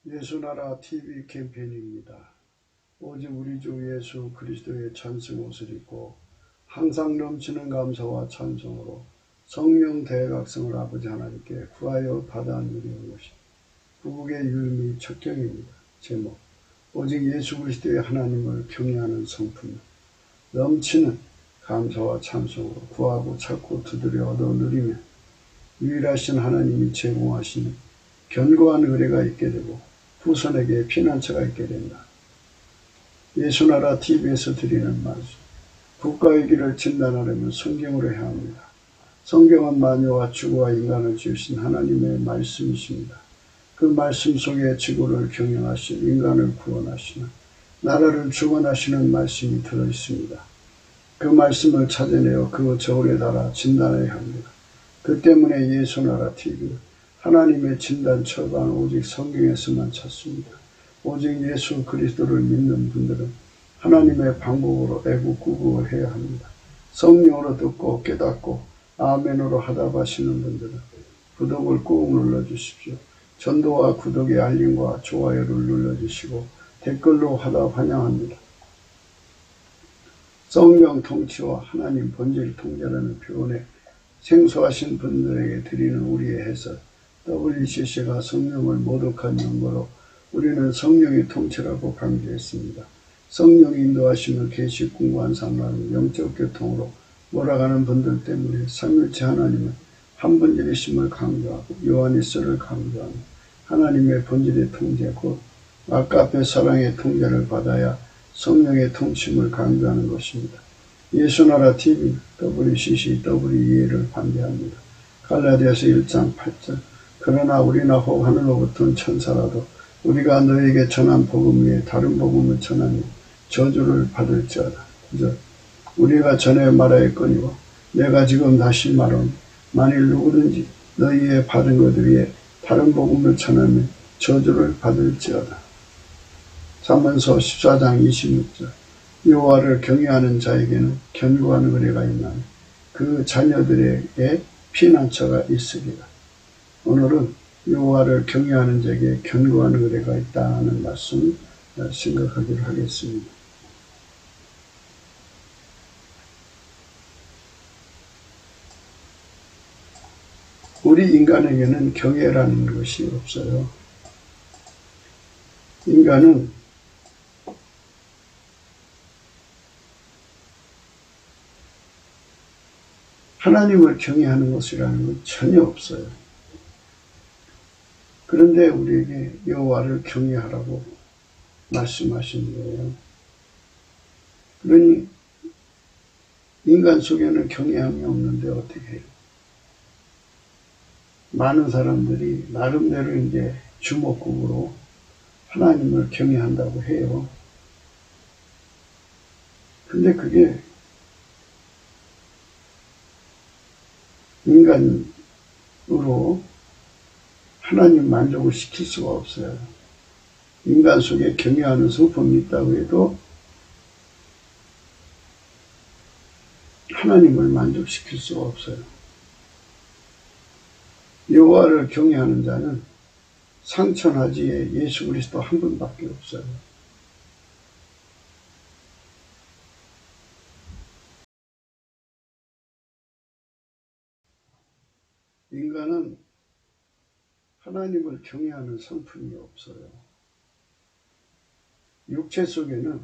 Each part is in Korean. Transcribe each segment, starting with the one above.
예수나라 TV 캠페인입니다. 오직 우리 주 예수 그리스도의 찬송 옷을 입고 항상 넘치는 감사와 찬송으로 성령 대각성을 아버지 하나님께 구하여 받아 누리는 것이 구국의 유일미 척경입니다. 제목: 오직 예수 그리스도의 하나님을 경외하는 성품. 넘치는 감사와 찬송으로 구하고 찾고 두드려 얻어 누리며 유일하신 하나님이 제공하시는 견고한 의뢰가 있게 되고 후손에게 피난처가 있게 된다. 예수나라 TV에서 드리는 말씀. 국가의 길을 진단하려면 성경으로 해야 합니다. 성경은 만유와 주구와 인간을 지으신 하나님의 말씀이십니다. 그 말씀 속에 지구를 경영하신 인간을 구원하시는 나라를 주관하시는 말씀이 들어있습니다. 그 말씀을 찾아내어 그 저울에 달아 진단해야 합니다. 그 때문에 예수나라 TV 하나님의 진단 철반은 오직 성경에서만 찾습니다. 오직 예수 그리스도를 믿는 분들은 하나님의 방법으로 애국구국을 해야 합니다. 성령으로 듣고 깨닫고 아멘으로 하답하시는 분들은 구독을 꾹 눌러주십시오. 전도와 구독의 알림과 좋아요를 눌러주시고 댓글로 하답 환영합니다. 성령 통치와 하나님 본질 통제라는 표현에 생소하신 분들에게 드리는 우리의 해설. WCC가 성령을 모독한 연고로 우리는 성령의 통치라고 강조했습니다. 성령이 인도하심을 계시 공부한 사람은 영적 교통으로 몰아가는 분들 때문에 삼일체 하나님은 한 분이심을 강조하고 요한일서를 강조하며 하나님의 본질의 통제 곧 아까페 사랑의 통제를 받아야 성령의 통치를 강조하는 것입니다. 예수나라 TV WCC WEA를 반대합니다. 갈라디아서 1장 8절. 그러나 우리나 혹 하늘로부터 천사라도 우리가 너에게 전한 복음 위에 다른 복음을 전하니 저주를 받을지어다. 9절. 우리가 전에 말하였거니와 내가 지금 다시 말하노니 만일 누구든지 너희의 받은 것 위에 다른 복음을 전하면 저주를 받을지어다. 잠언서 14장 26절. 여호와를 경외하는 자에게는 견고한 의뢰가 있나니 그 자녀들에게 피난처가 있으리라. 오늘은 여호와를 경외하는 자에게 견고한 의뢰가 있다는 말씀 생각하기로 하겠습니다. 우리 인간에게는 경외라는 것이 없어요. 인간은 하나님을 경외하는 것이라는 건 전혀 없어요. 그런데 우리에게 여호와를 경외하라고 말씀하신 거예요. 그러니 인간 속에는 경외함이 없는데 어떻게 해요? 많은 사람들이 나름대로 이제 주먹국으로 하나님을 경외한다고 해요. 근데 그게 인간으로 하나님 만족을 시킬 수가 없어요. 인간 속에 경외하는 성품이 있다고 해도 하나님을 만족시킬 수가 없어요. 여호와를 경외하는 자는 상천하지에 예수 그리스도 한 분밖에 없어요. 인간은 하나님을 경외하는 성품이 없어요. 육체 속에는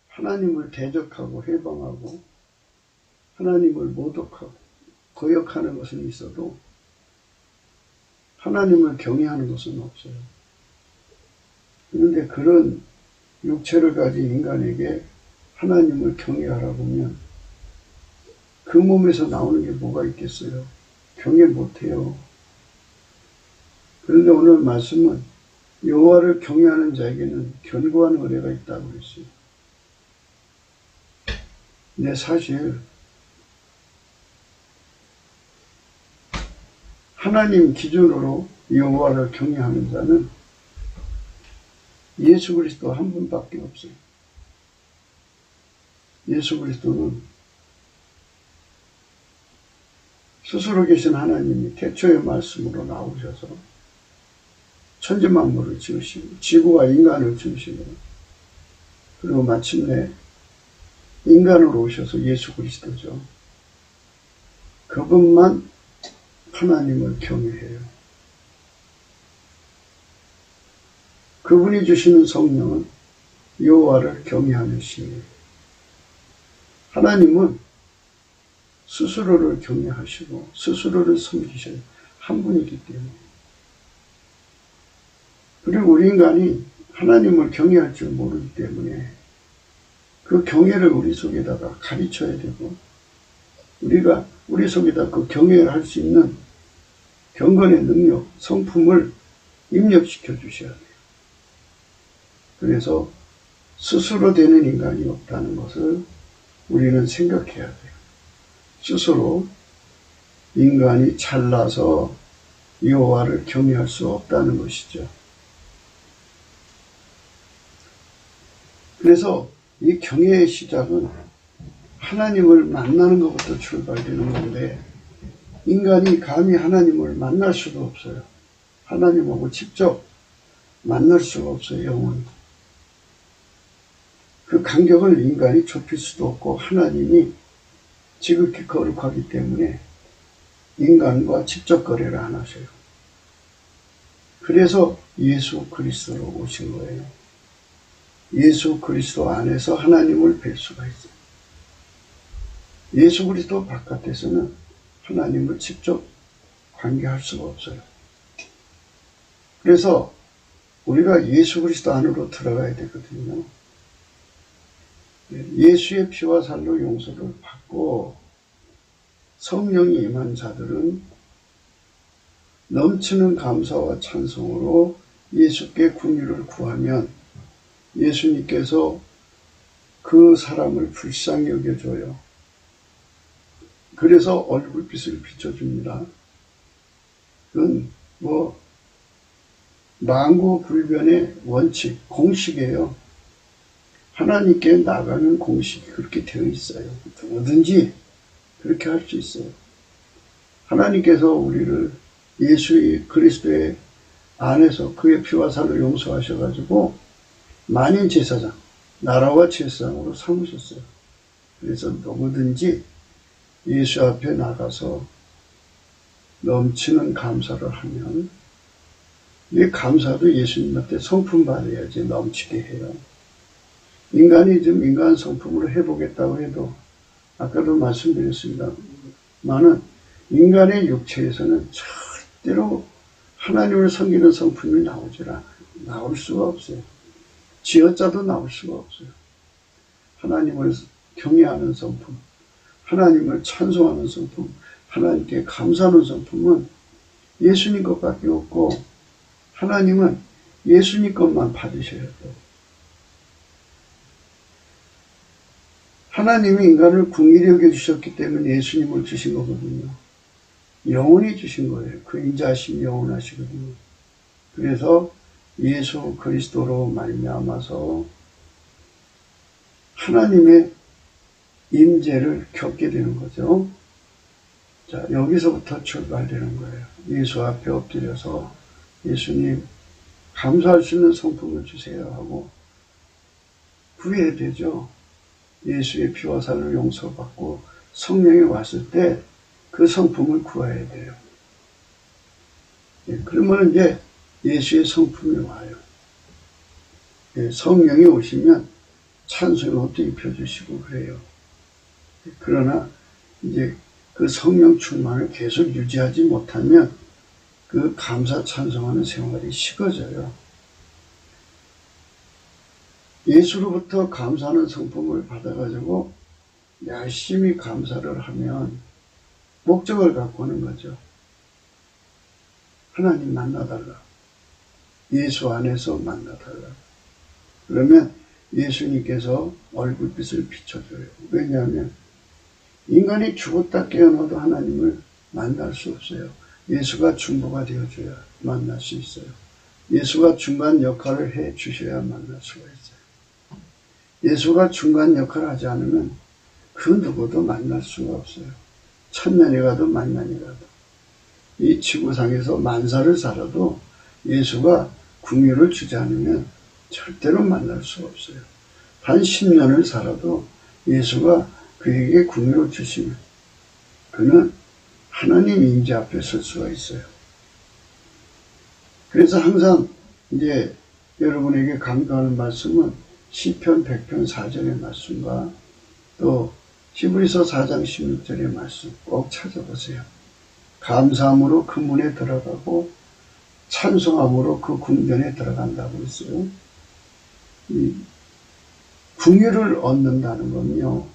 하나님을 대적하고 해방하고 하나님을 모독하고 거역하는 것은 있어도 하나님을 경외하는 것은 없어요. 그런데 그런 육체를 가진 인간에게 하나님을 경외하라고 하면 그 몸에서 나오는 게 뭐가 있겠어요? 경외 못해요. 그런데 오늘 말씀은 여호와를 경외하는 자에게는 견고한 의뢰가 있다고 그랬어요. 근데 사실 하나님 기준으로 여호와를 경외하는 자는 예수 그리스도 한 분밖에 없어요. 예수 그리스도는 스스로 계신 하나님이 태초의 말씀으로 나오셔서 천지만물을 지으시고 지구와 인간을 지으시고 그리고 마침내 인간으로 오셔서 예수 그리스도죠. 그분만 하나님을 경외해요. 그분이 주시는 성령은 여호와를 경외하는 신이에요. 하나님은 스스로를 경외하시고 스스로를 섬기시는 한 분이기 때문에. 그리고 우리 인간이 하나님을 경외할 줄 모르기 때문에 그 경외를 우리 속에다가 가르쳐야 되고 우리가 우리 속에다 그 경외를 할 수 있는 경건의 능력, 성품을 입력시켜 주셔야 돼요. 그래서 스스로 되는 인간이 없다는 것을 우리는 생각해야 돼요. 스스로 인간이 잘나서 여호와를 경외할 수 없다는 것이죠. 그래서 이 경외의 시작은 하나님을 만나는 것부터 출발되는 건데 인간이 감히 하나님을 만날 수가 없어요. 하나님하고 직접 만날 수가 없어요. 영원히. 그 간격을 인간이 좁힐 수도 없고 하나님이 지극히 거룩하기 때문에 인간과 직접 거래를 안 하셔요. 그래서 예수 그리스도로 오신 거예요. 예수 그리스도 안에서 하나님을 뵐 수가 있어요. 예수 그리스도 바깥에서는 하나님을 직접 관계할 수가 없어요. 그래서 우리가 예수 그리스도 안으로 들어가야 되거든요. 예수의 피와 살로 용서를 받고 성령이 임한 자들은 넘치는 감사와 찬송으로 예수께 긍휼을 구하면 예수님께서 그 사람을 불쌍히 여겨줘요. 그래서 얼굴빛을 비춰줍니다. 그건 만고불변의 원칙, 공식이에요. 하나님께 나가는 공식이 그렇게 되어 있어요. 누구든지 그렇게 할 수 있어요. 하나님께서 우리를 예수 그리스도의 안에서 그의 피와 살로 용서하셔가지고 만인 제사장, 나라와 제사장으로 삼으셨어요. 그래서 누구든지 예수 앞에 나가서 넘치는 감사를 하면 이 감사도 예수님한테 성품 받아야지 넘치게 해요. 인간이 좀 인간 성품으로 해보겠다고 해도 아까도 말씀드렸습니다만은 인간의 육체에서는 절대로 하나님을 섬기는 성품이 나올 수가 없어요. 지어짜도 나올 수가 없어요. 하나님을 경외하는 성품, 하나님을 찬송하는 성품, 하나님께 감사하는 성품은 예수님 것밖에 없고 하나님은 예수님 것만 받으셔야 돼요. 하나님이 인간을 긍휼히 여겨주셨기 때문에 예수님을 주신 거거든요. 영원히 주신 거예요. 그 인자하심이 영원하시거든요. 그래서 예수 그리스도로 말미암아서 하나님의 임재를 겪게 되는 거죠. 자, 여기서부터 출발되는 거예요. 예수 앞에 엎드려서 예수님 감사할 수 있는 성품을 주세요 하고 구해야 되죠. 예수의 피와 살로 용서받고 성령이 왔을 때 그 성품을 구해야 돼요. 그러면 이제 예수의 성품이 와요. 성령이 오시면 찬송의 옷도 입혀주시고 그래요. 그러나 이제 그 성령 충만을 계속 유지하지 못하면 그 감사 찬송하는 생활이 식어져요. 예수로부터 감사하는 성품을 받아가지고 열심히 감사를 하면 목적을 갖고 오는 거죠. 하나님 만나달라. 예수 안에서 만나달라. 그러면 예수님께서 얼굴빛을 비춰줘요. 왜냐하면 인간이 죽었다 깨어나도 하나님을 만날 수 없어요. 예수가 중보가 되어줘야 만날 수 있어요. 예수가 중간 역할을 해 주셔야 만날 수가 있어요. 예수가 중간 역할을 하지 않으면 그 누구도 만날 수가 없어요. 천년이 가도 만년이 가도 이 지구상에서 만사를 살아도 예수가 긍휼을 주지 않으면 절대로 만날 수 없어요. 단 10년을 살아도 예수가 그에게 긍휼을 주시면 그는 하나님 임재 앞에 설 수가 있어요. 그래서 항상 이제 여러분에게 강조하는 말씀은 시편 100편 4절의 말씀과 또 히브리서 4장 16절의 말씀 꼭 찾아보세요. 감사함으로 그 문에 들어가고 찬송함으로 그 궁전에 들어간다고 했어요. 이 긍휼을 얻는다는 건요,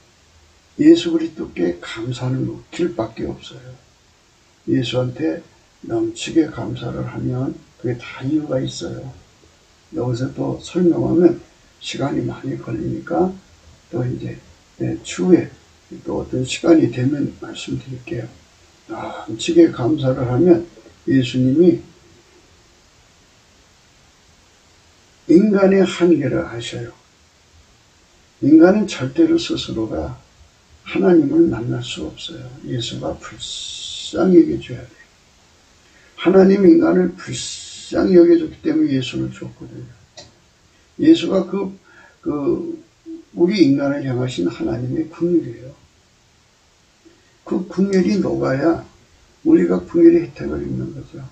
예수 그리스도께 감사하는 길밖에 없어요. 예수한테 넘치게 감사를 하면 그게 다 이유가 있어요. 여기서 또 설명하면 시간이 많이 걸리니까 또 이제 추후에 또 어떤 시간이 되면 말씀드릴게요. 넘치게 감사를 하면 예수님이 인간의 한계를 아셔요. 인간은 절대로 스스로가 하나님을 만날 수 없어요. 예수가 불쌍히 여겨줘야 돼요. 하나님 인간을 불쌍히 여겨줬기 때문에 예수를 줬거든요. 예수가 우리 인간을 향하신 하나님의 긍휼이에요. 그 긍휼이 녹아야 우리가 긍휼의 혜택을 입는 거죠.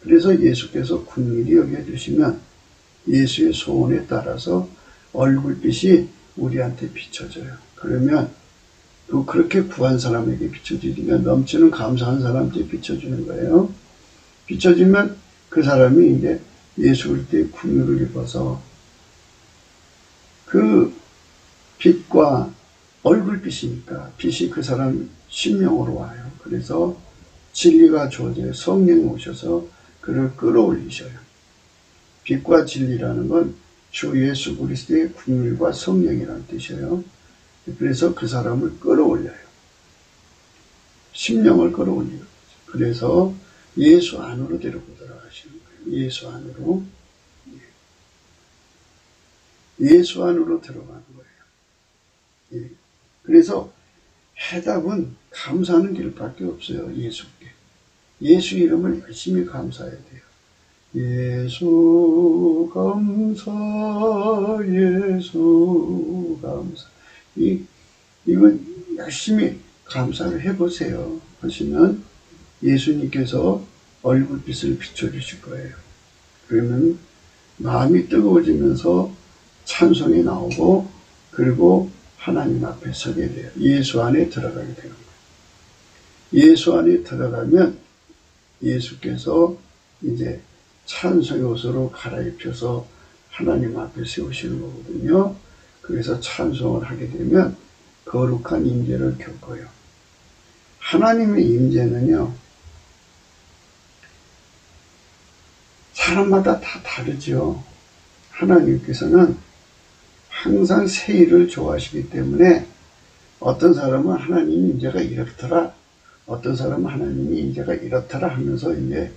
그래서 예수께서 긍휼히 여겨주시면 예수의 소원에 따라서 얼굴빛이 우리한테 비춰져요. 그러면 그렇게 구한 사람에게 비춰지니까 넘치는 감사한 사람한테 비춰주는 거예요. 비춰지면 그 사람이 이제 예수 그리스도의 긍휼을 입어서 그 빛과 얼굴빛이니까 빛이 그 사람 심령으로 와요. 그래서 진리가 주어져요. 성령이 오셔서 그를 끌어올리셔요. 빛과 진리라는 건 주 예수 그리스도의 긍휼과 성령이라는 뜻이에요. 그래서 그 사람을 끌어올려요. 심령을 끌어올리는 거죠. 그래서 예수 안으로 데리고 들어가시는 거예요. 예수 안으로. 예수 안으로 들어가는 거예요. 그래서 해답은 감사하는 길밖에 없어요. 예수께. 예수 이름을 열심히 감사해야 돼요. 예수 감사, 예수 감사. 이건 열심히 감사를 해보세요. 하시면 예수님께서 얼굴빛을 비춰주실 거예요. 그러면 마음이 뜨거워지면서 찬송이 나오고 그리고 하나님 앞에 서게 돼요. 예수 안에 들어가게 되는 거예요. 예수 안에 들어가면 예수께서 이제 찬송의 옷으로 갈아입혀서 하나님 앞에 세우시는 거거든요. 그래서 찬송을 하게 되면 거룩한 임재를 겪어요. 하나님의 임재는요, 사람마다 다 다르죠. 하나님께서는 항상 새 일을 좋아하시기 때문에 어떤 사람은 하나님 임재가 이렇더라, 어떤 사람은 하나님의 임재가 이렇더라 하면서 이제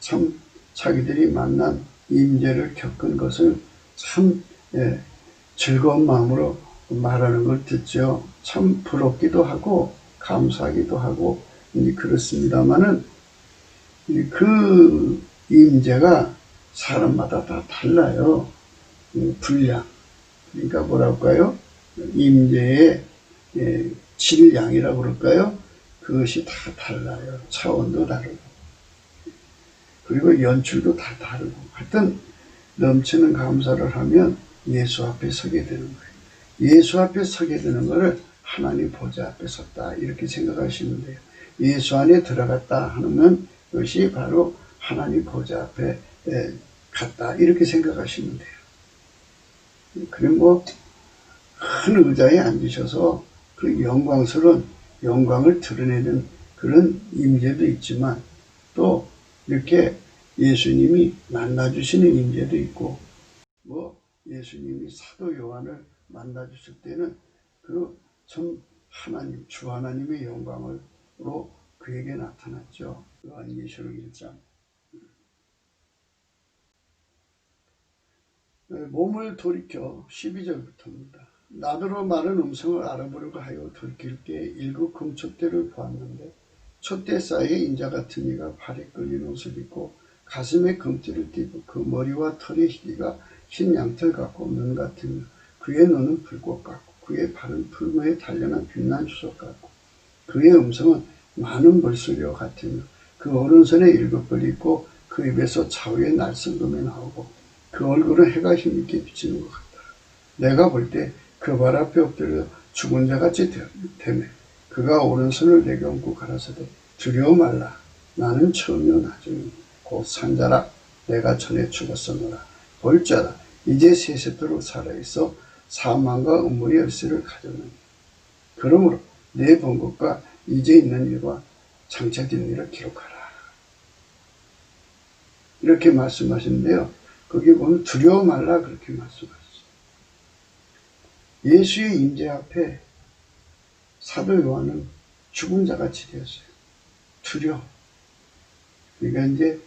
참 자기들이 만난 임재를 겪은 것을 참 즐거운 마음으로 말하는 걸 듣죠. 참 부럽기도 하고 감사하기도 하고 그렇습니다만은 그 임재가 사람마다 다 달라요. 분량. 그러니까 뭐랄까요? 임재의 질량이라고 그럴까요? 그것이 다 달라요. 차원도 다르고. 그리고 연출도 다 다르고. 하여튼 넘치는 감사를 하면 예수 앞에 서게 되는 거예요. 예수 앞에 서게 되는 거를 하나님 보좌 앞에 섰다 이렇게 생각하시면 돼요. 예수 안에 들어갔다 하면 그것이 바로 하나님 보좌 앞에 갔다 이렇게 생각하시면 돼요. 그리고 큰 의자에 앉으셔서 그 영광스러운 영광을 드러내는 그런 임재도 있지만 또 이렇게 예수님이 만나주시는 임재도 있고 예수님이 사도 요한을 만나주실 때는 참 하나님, 주 하나님의 영광으로 그에게 나타났죠. 요한계시록 1장. 몸을 돌이켜 12절부터입니다. 나더러 많은 음성을 알아보려고 하여 돌이킬 때 일곱 금촛대를 보았는데 촛대 사이에 인자 같은 이가 발에 끌린 옷을 입고 가슴에 금띠를 띠고 그 머리와 털의 희기가 흰 양털 같고 눈 같으며 그의 눈은 불꽃 같고 그의 발은 풀무에 단련한 빛난 주석 같고 그의 음성은 많은 벌소리와 같으며 그 오른손에 7벌이 있고 그 입에서 좌우의 날성금이 나오고 그 얼굴은 해가 힘있게 비치는 것 같다. 내가 볼 때 그 발 앞에 엎드려 죽은 자같이 되매 그가 오른손을 내게 얹고 가라사대 두려워 말라. 나는 처음이요 나중이니 곧 산자라. 내가 전에 죽었었노라. 볼자라. 이제 세세토록 살아있어 사망과 음모의 열쇠를 가졌느니 그러므로 내 본 것과 이제 있는 일과 장차된 일을 기록하라. 이렇게 말씀하시는데요. 거기 보면 두려워 말라 그렇게 말씀하셨어요. 예수의 임재 앞에 사도 요한은 죽은 자같이 되었어요. 두려워. 그러니까 이제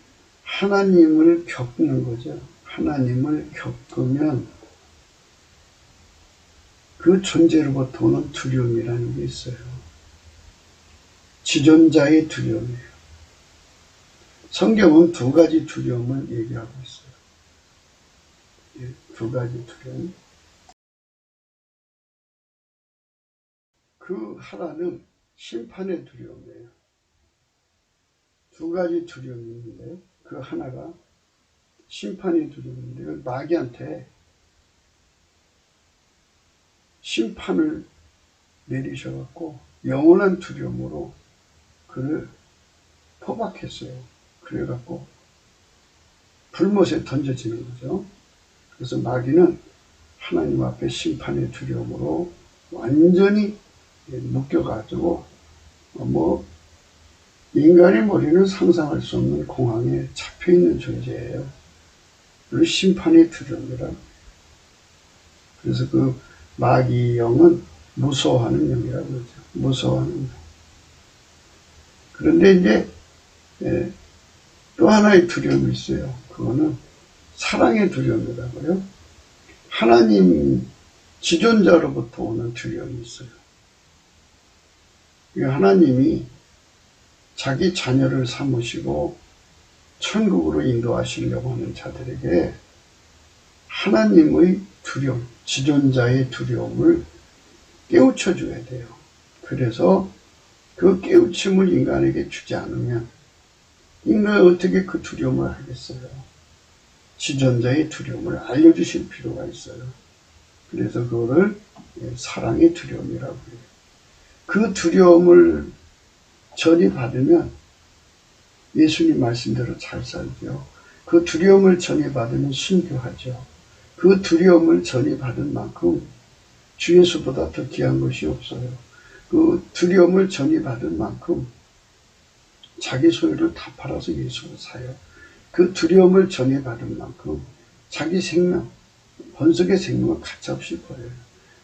하나님을 겪는 거죠. 하나님을 겪으면 그 존재로부터 오는 두려움이라는 게 있어요. 지존자의 두려움이에요. 성경은 두 가지 두려움을 얘기하고 있어요. 두 가지 두려움. 그 하나는 심판의 두려움이에요. 두 가지 두려움이 있는데 그 하나가 심판의 두려움인데 마귀한테 심판을 내리셔갖고 영원한 두려움으로 그를 포박했어요. 그래갖고 불못에 던져지는 거죠. 그래서 마귀는 하나님 앞에 심판의 두려움으로 완전히 묶여가지고 인간의 머리는 상상할 수 없는 공황에 잡혀있는 존재예요. 그리고 심판의 두려움이라. 그래서 그 마귀 영은 무서워하는 영이라고 그러죠. 무서워하는 영. 그런데 이제 또 하나의 두려움이 있어요. 그거는 사랑의 두려움이라고요. 하나님 지존자로부터 오는 두려움이 있어요. 하나님이 자기 자녀를 삼으시고 천국으로 인도하시려고 하는 자들에게 하나님의 두려움, 지존자의 두려움을 깨우쳐 줘야 돼요. 그래서 그 깨우침을 인간에게 주지 않으면 인간이 어떻게 그 두려움을 알겠어요? 지존자의 두려움을 알려주실 필요가 있어요. 그래서 그거를 사랑의 두려움이라고 해요. 그 두려움을 전이받으면 예수님 말씀대로 잘 살죠. 그 두려움을 전이받으면 순교하죠. 그 두려움을 전이받은 만큼 주 예수보다 더 귀한 것이 없어요. 그 두려움을 전이받은 만큼 자기 소유를 다 팔아서 예수를 사요. 그 두려움을 전이받은 만큼 자기 생명, 번석의 생명을 가차없이 버려요.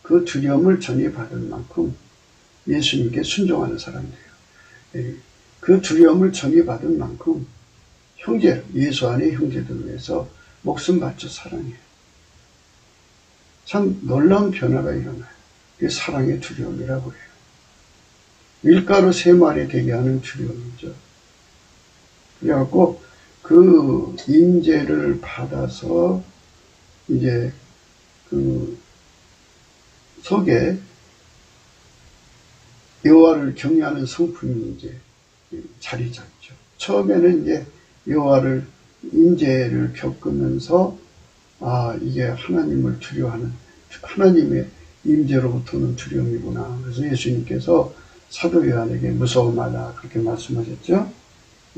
그 두려움을 전이받은 만큼 예수님께 순종하는 사람이에요. 그 두려움을 전이받은 만큼 예수 안의 형제들을 위해서 목숨 바쳐 사랑해요. 참 놀라운 변화가 일어나요. 그게 사랑의 두려움이라고 해요. 밀가루 3마리 되게 하는 두려움이죠. 그래갖고 그 임재를 받아서 이제 그 속에 여호와를 경외하는 성품이 이제 자리 잡죠. 처음에는 이제 여호와를 임재를 겪으면서 이게 하나님을 두려워하는 하나님의 임재로부터는 두려움이구나. 그래서 예수님께서 사도 요한에게 무서워 말라 그렇게 말씀하셨죠.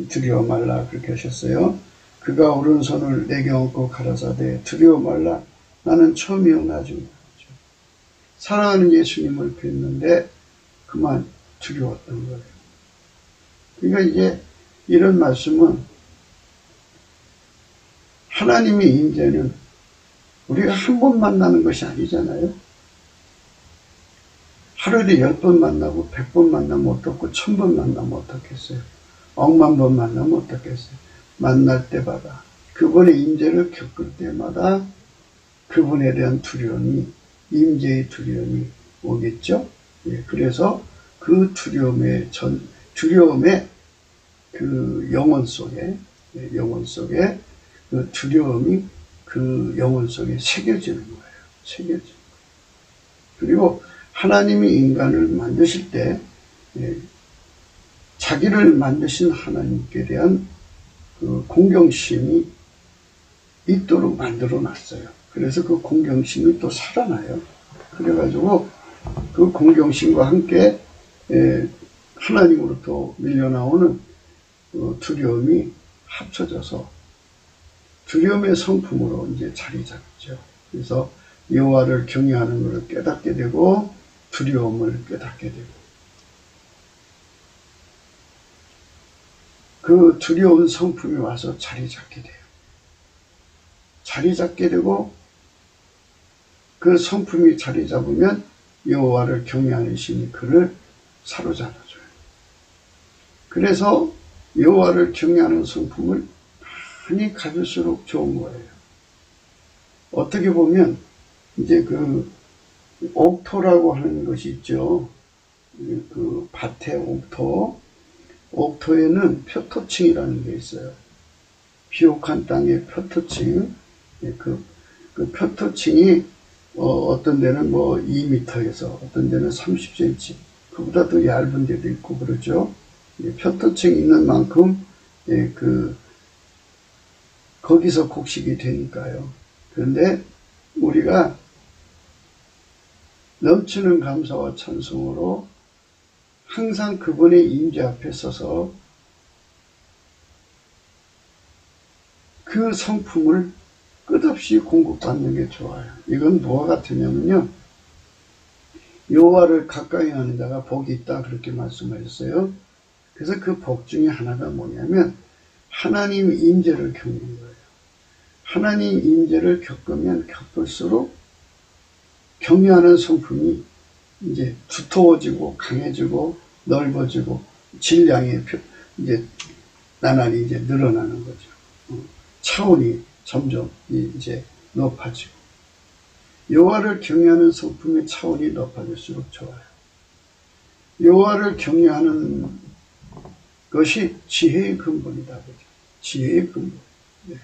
두려워 말라 그렇게 하셨어요. 그가 오른손을 내게 얹고 가라사대 두려워 말라 나는 처음이요 나중이다. 사랑하는 예수님을 뵀는데 그만 두려웠던 거예요. 그러니까 이제 이런 말씀은 하나님의 임재는 우리가 한 번 만나는 것이 아니잖아요. 하루에 10번 만나고 100번 만나면 어떻고 1000번 만나면 어떻겠어요. 억만 번 만나면 어떻겠어요. 만날 때마다 그분의 임재를 겪을 때마다 그분에 대한 두려움이 임재의 두려움이 오겠죠. 그래서 그 두려움의 그 영혼 속에 영혼 속에 그 두려움이 그 영혼 속에 새겨지는 거예요. 새겨지는 거예요. 그리고 하나님이 인간을 만드실 때 자기를 만드신 하나님께 대한 그 공경심이 있도록 만들어 놨어요. 그래서 그 공경심이 또 살아나요. 그래가지고 그 공경심과 함께 하나님으로부터 밀려나오는 두려움이 합쳐져서 두려움의 성품으로 이제 자리 잡죠. 그래서 여호와를 경외하는 것을 깨닫게 되고 두려움을 깨닫게 되고 그 두려운 성품이 와서 자리 잡게 돼요. 자리 잡게 되고 그 성품이 자리 잡으면 여호와를 경외하는 심이 그를 사로잡아줘요. 그래서 여호와를 경외하는 성품을 많이 가질수록 좋은 거예요. 어떻게 보면 이제 그 옥토라고 하는 것이 있죠. 그 밭의 옥토. 옥토에는 표토층이라는 게 있어요. 비옥한 땅의 표토층. 그 표토층이 어떤 데는 뭐 2m에서 어떤 데는 30cm, 그보다 더 얇은 데도 있고 그러죠. 표토층이 있는 만큼 거기서 곡식이 되니까요. 그런데 우리가 넘치는 감사와 찬송으로 항상 그분의 임재 앞에 서서 그 성품을 끝없이 공급받는 게 좋아요. 이건 뭐와 같으냐면요. 여호와를 가까이 하는 자가 복이 있다 그렇게 말씀하셨어요. 그래서 그 복 중에 하나가 뭐냐면 하나님 임재를 겪는 거예요. 하나님 임재를 겪으면 겪을수록 경외하는 성품이 이제 두터워지고 강해지고 넓어지고 질량이 이제 나날이 이제 늘어나는 거죠. 차원이 점점 이제 높아지고 여호와를 경외하는 성품의 차원이 높아질수록 좋아요. 여호와를 경외하는 것이 지혜의 근본이다. 그죠? 지혜의 근본. 네.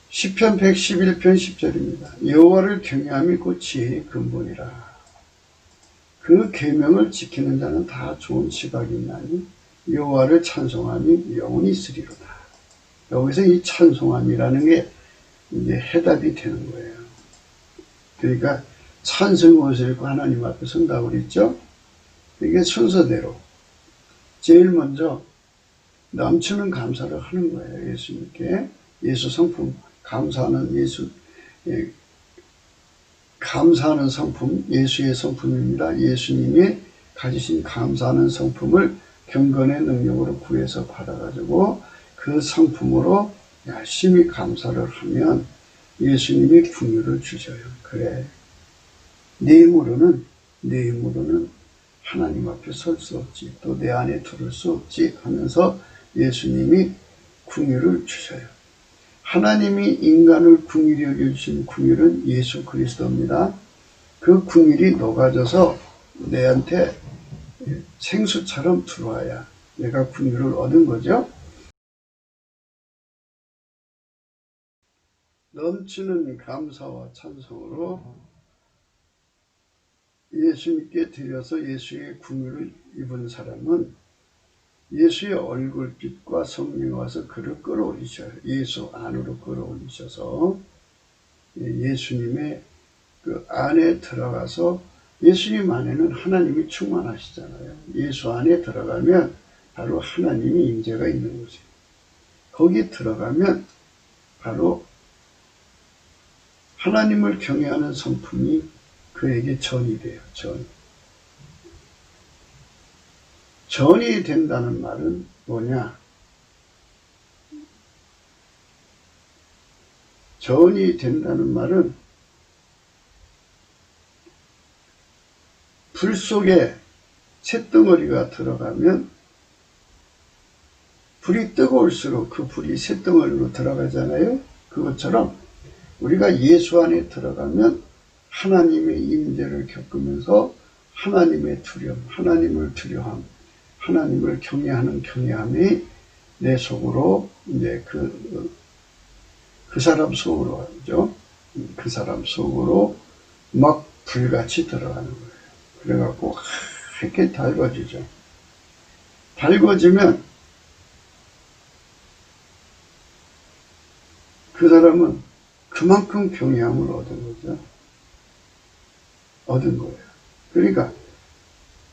시편 111편 10절입니다. 여호와를 경외함이 곧 지혜의 근본이라. 그 계명을 지키는 자는 다 좋은 지각이 있나니 여호와를 찬송함이 영원히 있으리로다. 여기서 이 찬송함이라는 게 이제 해답이 되는 거예요. 그러니까 찬송을 읽고 하나님 앞에 선다고 그랬죠. 이게 순서대로 제일 먼저 넘치는 감사를 하는 거예요. 예수님께. 예수 성품 감사하는 감사하는 성품, 예수의 성품입니다. 예수님이 가지신 감사하는 성품을 경건의 능력으로 구해서 받아가지고 그 성품으로 열심히 감사를 하면 예수님이 긍휼을 주셔요. 그래. 내 힘으로는 하나님 앞에 설 수 없지, 또 내 안에 들을 수 없지 하면서 예수님이 긍휼을 주셔요. 하나님이 인간을 긍휼히 여겨주신 긍휼은 예수 그리스도입니다. 그 긍휼이 녹아져서 내한테 생수처럼 들어와야 내가 긍휼을 얻은 거죠. 넘치는 감사와 찬송으로 예수님께 드려서 예수의 긍휼을 입은 사람은 예수의 얼굴빛과 성령이 와서 그를 끌어올리셔요. 예수 안으로 끌어올리셔서 예수님의 그 안에 들어가서 예수님 안에는 하나님이 충만하시잖아요. 예수 안에 들어가면 바로 하나님의 임재가 있는 곳이에요. 거기 들어가면 바로 하나님을 경외하는 성품이 그에게 전이 돼요. 전이 된다는 말은 뭐냐? 전이 된다는 말은 불 속에 쇳덩어리가 들어가면 불이 뜨거울수록 그 불이 쇳덩어리로 들어가잖아요. 그것처럼 우리가 예수 안에 들어가면 하나님의 임재를 겪으면서 하나님의 두려움, 하나님을 두려워함, 하나님을 경외하는 경외함이 내 속으로 이제 그 사람 속으로 하죠. 그 사람 속으로 막 불같이 들어가는 거예요. 그래갖고 이렇게 달궈지죠. 달궈지면 그 사람은 그만큼 경외함을 얻은 거죠. 얻은 거예요. 그러니까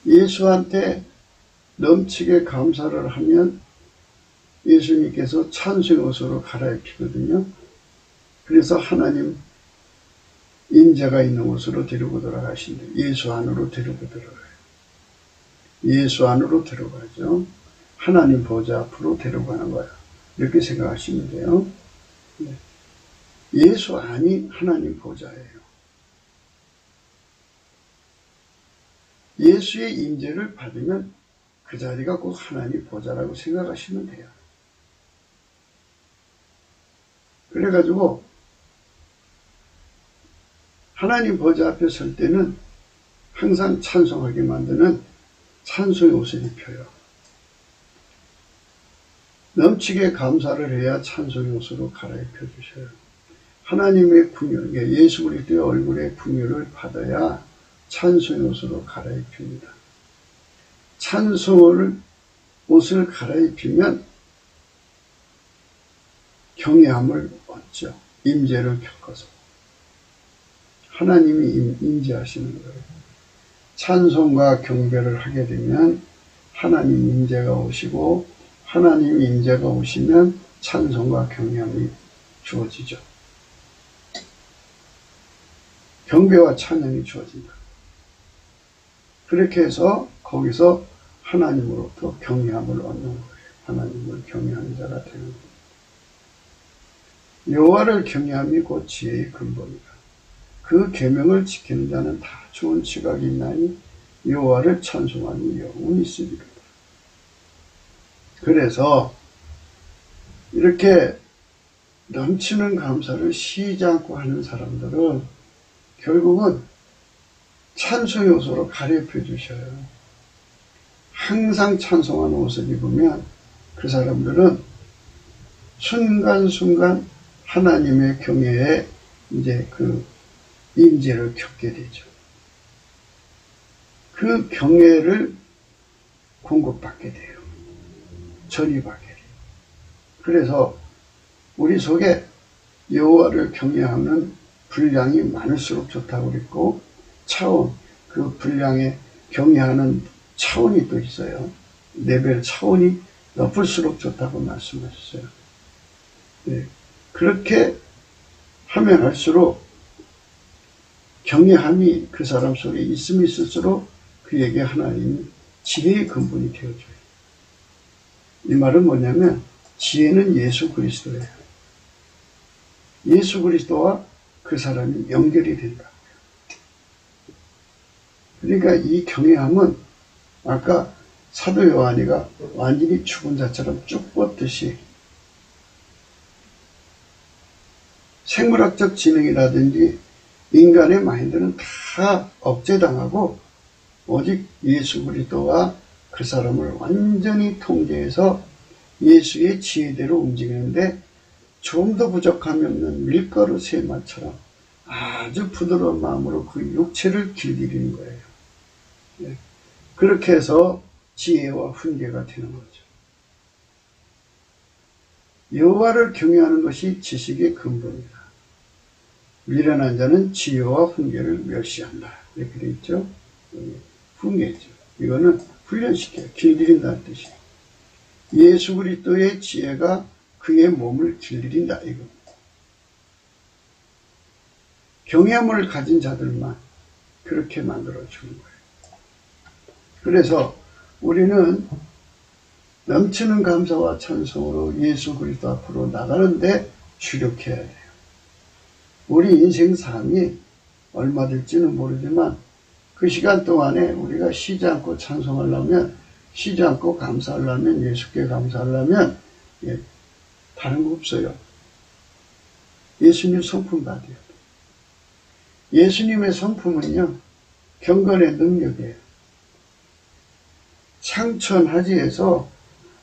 예수한테 넘치게 감사를 하면 예수님께서 찬송의 옷으로 갈아입히거든요. 그래서 하나님 임재가 있는 곳으로 데리고 들어가신대. 예수 안으로 데리고 들어가요. 예수 안으로 들어가죠. 하나님 보좌 앞으로 데려가는 거예요. 이렇게 생각하시면 돼요. 네. 예수 안이 하나님 보좌예요. 예수의 임재를 받으면 그 자리가 꼭 하나님 보좌라고 생각하시면 돼요. 그래가지고 하나님 보좌 앞에 설 때는 항상 찬송하게 만드는 찬송의 옷을 입혀요. 넘치게 감사를 해야 찬송의 옷으로 갈아입혀 주셔요. 하나님의 궁유, 예수 그리스도의 얼굴의 궁유를 받아야 찬송의 옷으로 갈아입힙니다. 찬송을 옷을 갈아입히면 경외함을 얻죠. 임재를 겪어서. 하나님이 임재하시는 거예요. 찬송과 경배를 하게 되면 하나님 임재가 오시고 하나님 임재가 오시면 찬송과 경외함이 주어지죠. 경배와 찬양이 주어진다. 그렇게 해서 거기서 하나님으로부터 경외함을 얻는 거예요. 하나님을 경외하는 자가 되는 거예요. 여호와를 경외함이 곧 지혜의 근본이다. 그 계명을 지키는 자는 다 좋은 지각이 있나니 여호와를 찬송하니 영원히 있으리로다. 그래서 이렇게 넘치는 감사를 쉬지 않고 하는 사람들은 결국은 찬송의 옷으로 갈아입혀 주셔요. 항상 찬송하는 옷을 입으면 그 사람들은 순간순간 하나님의 경외에 이제 그 임재를 겪게 되죠. 그 경외를 공급받게 돼요. 전이받게 돼요. 그래서 우리 속에 여호와를 경외하는 분량이 많을수록 좋다고 그랬고 차원, 그 분량에 경외하는 차원이 또 있어요. 레벨 차원이 높을수록 좋다고 말씀하셨어요. 네. 그렇게 하면 할수록 경외함이 그 사람 속에 있으면 있을수록 그에게 하나님이 지혜의 근본이 되어줘요. 이 말은 뭐냐면 지혜는 예수 그리스도예요. 예수 그리스도와 그 사람이 연결이 된다고요. 그러니까 이 경외함은 아까 사도 요한이가 완전히 죽은 자처럼 쭉 뻗듯이 생물학적 지능이라든지 인간의 마인드는 다 억제당하고 오직 예수 그리스도와 그 사람을 완전히 통제해서 예수의 지혜대로 움직이는데 좀 더 부족함이 없는 밀가루 세마처럼 아주 부드러운 마음으로 그 육체를 길들이는 거예요. 네. 그렇게 해서 지혜와 훈계가 되는 거죠. 여호와를 경외하는 것이 지식의 근본이다. 미련한 자는 지혜와 훈계를 멸시한다. 이렇게 되어 있죠. 훈계죠. 이거는 훈련시켜요. 길들인다는 뜻이에요. 예수 그리스도의 지혜가 그의 몸을 길들인다. 이겁니다. 경외함을 가진 자들만 그렇게 만들어주는 거예요. 그래서 우리는 넘치는 감사와 찬송으로 예수 그리스도 앞으로 나가는데 주력해야 돼요. 우리 인생 삶이 얼마 될지는 모르지만 그 시간 동안에 우리가 쉬지 않고 찬송하려면, 쉬지 않고 감사하려면, 예수께 감사하려면 다른 거 없어요. 예수님 성품 받아야 돼요. 예수님의 성품은요, 경건의 능력이에요. 상천하지에서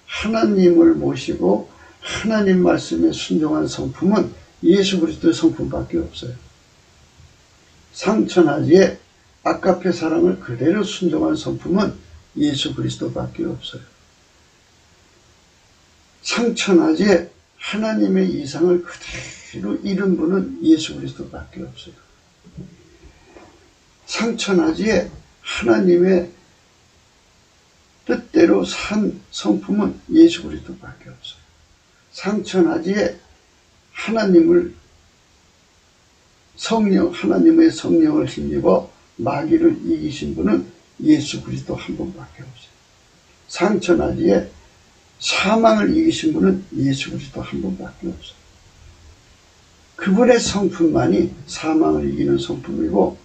하나님을 모시고 하나님 말씀에 순종한 성품은 예수 그리스도의 성품밖에 없어요. 상천하지에 아까페 사랑을 그대로 순종한 성품은 예수 그리스도밖에 없어요. 상천하지에 하나님의 이상을 그대로 이룬 분은 예수 그리스도밖에 없어요. 상천하지에 하나님의 뜻대로 산 성품은 예수 그리스도밖에 없어요. 상천하지에 하나님의 성령을 힘입어 마귀를 이기신 분은 예수 그리스도 한 분밖에 없어요. 상천하지에 사망을 이기신 분은 예수 그리스도 한 분밖에 없어요. 그분의 성품만이 사망을 이기는 성품이고,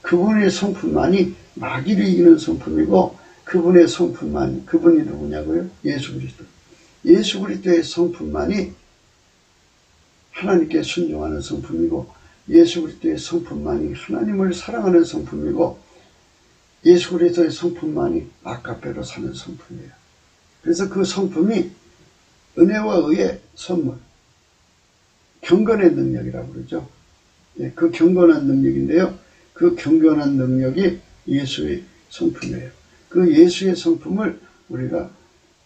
그분의 성품만이 마귀를 이기는 성품이고, 그분의 성품만, 그분이 누구냐고요? 예수 그리스도. 예수 그리스도의 성품만이 하나님께 순종하는 성품이고, 예수 그리스도의 성품만이 하나님을 사랑하는 성품이고, 예수 그리스도의 성품만이 아까페로 사는 성품이에요. 그래서 그 성품이 은혜와 의의 선물, 경건의 능력이라고 그러죠. 그 경건한 능력인데요. 그 경건한 능력이 예수의 성품이에요. 그 예수의 성품을 우리가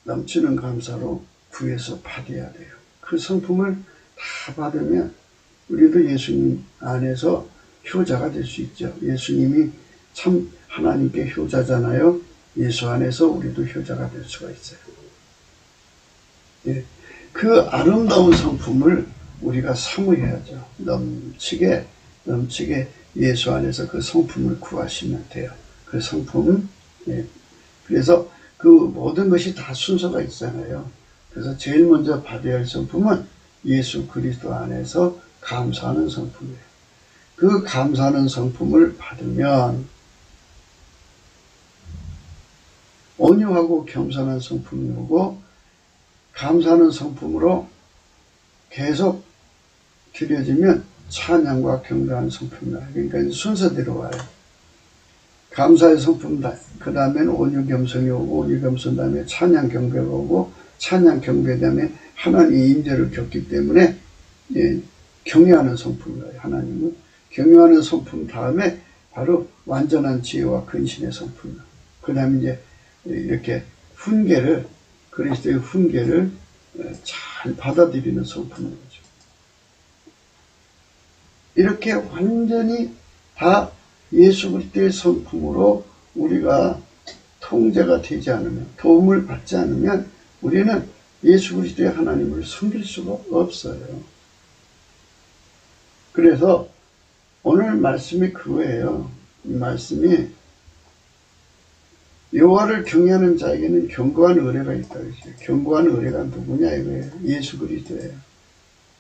넘치는 감사로 구해서 받아야 돼요. 그 성품을 다 받으면 우리도 예수님 안에서 효자가 될 수 있죠. 예수님이 참 하나님께 효자잖아요. 예수 안에서 우리도 효자가 될 수가 있어요. 예, 그 아름다운 성품을 우리가 사모해야죠. 넘치게 예수 안에서 그 성품을 구하시면 돼요. 그 성품. 예. 그래서 그 모든 것이 다 순서가 있잖아요. 그래서 제일 먼저 받아야 할 성품은 예수 그리스도 안에서 감사하는 성품이에요. 그 감사하는 성품을 받으면 온유하고 겸손한 성품이 오고, 감사하는 성품으로 계속 드려지면 찬양과 경배하는 성품이 와요. 그러니까 순서대로 와요. 감사의 성품, 그 다음에는 온유 겸손이 오고, 온유 겸손 다음에 찬양 경배가 오고, 찬양 경배 다음에 하나님의 임재를 겪기 때문에 경외하는 성품이 와요. 하나님은 경외하는 성품 다음에 바로 완전한 지혜와 근신의 성품. 그 다음에 이제 이렇게 훈계를, 그리스도의 훈계를 잘 받아들이는 성품인 거죠. 이렇게 완전히 다 예수 그리스도의 성품으로 우리가 통제가 되지 않으면, 도움을 받지 않으면 우리는 예수 그리스도의 하나님을 섬길 수가 없어요. 그래서 오늘 말씀이 그거예요. 이 말씀이 여호와를 경외하는 자에게는 견고한 의뢰가 있다. 견고한 의뢰가 누구냐 이거예요. 예수 그리스도예요.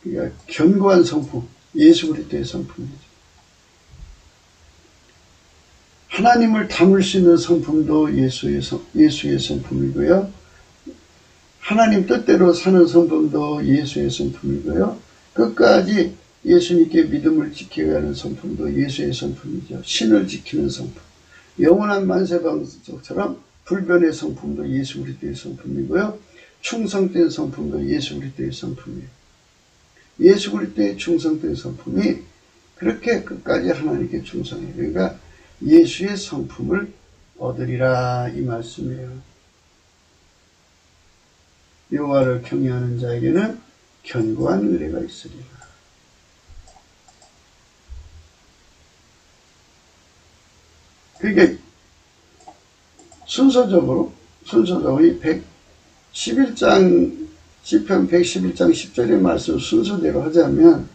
그러니까 견고한 성품, 예수 그리스도의 성품이죠. 하나님을 담을 수 있는 성품도 예수의 성품이고요. 하나님 뜻대로 사는 성품도 예수의 성품이고요. 끝까지 예수님께 믿음을 지켜야 하는 성품도 예수의 성품이죠. 신을 지키는 성품. 영원한 만세방석처럼 불변의 성품도 예수 그리스도의 성품이고요. 충성된 성품도 예수 그리스도의 성품이에요. 예수 그리스도의 충성된 성품이 그렇게 끝까지 하나님께 충성해요. 그러니까 예수의 성품을 얻으리라 이 말씀이에요. 여호와를 경외하는 자에게는 견고한 의뢰가 있으리라. 그러니까 순서적으로 이 111장 시편 111장 10절의 말씀 순서대로 하자면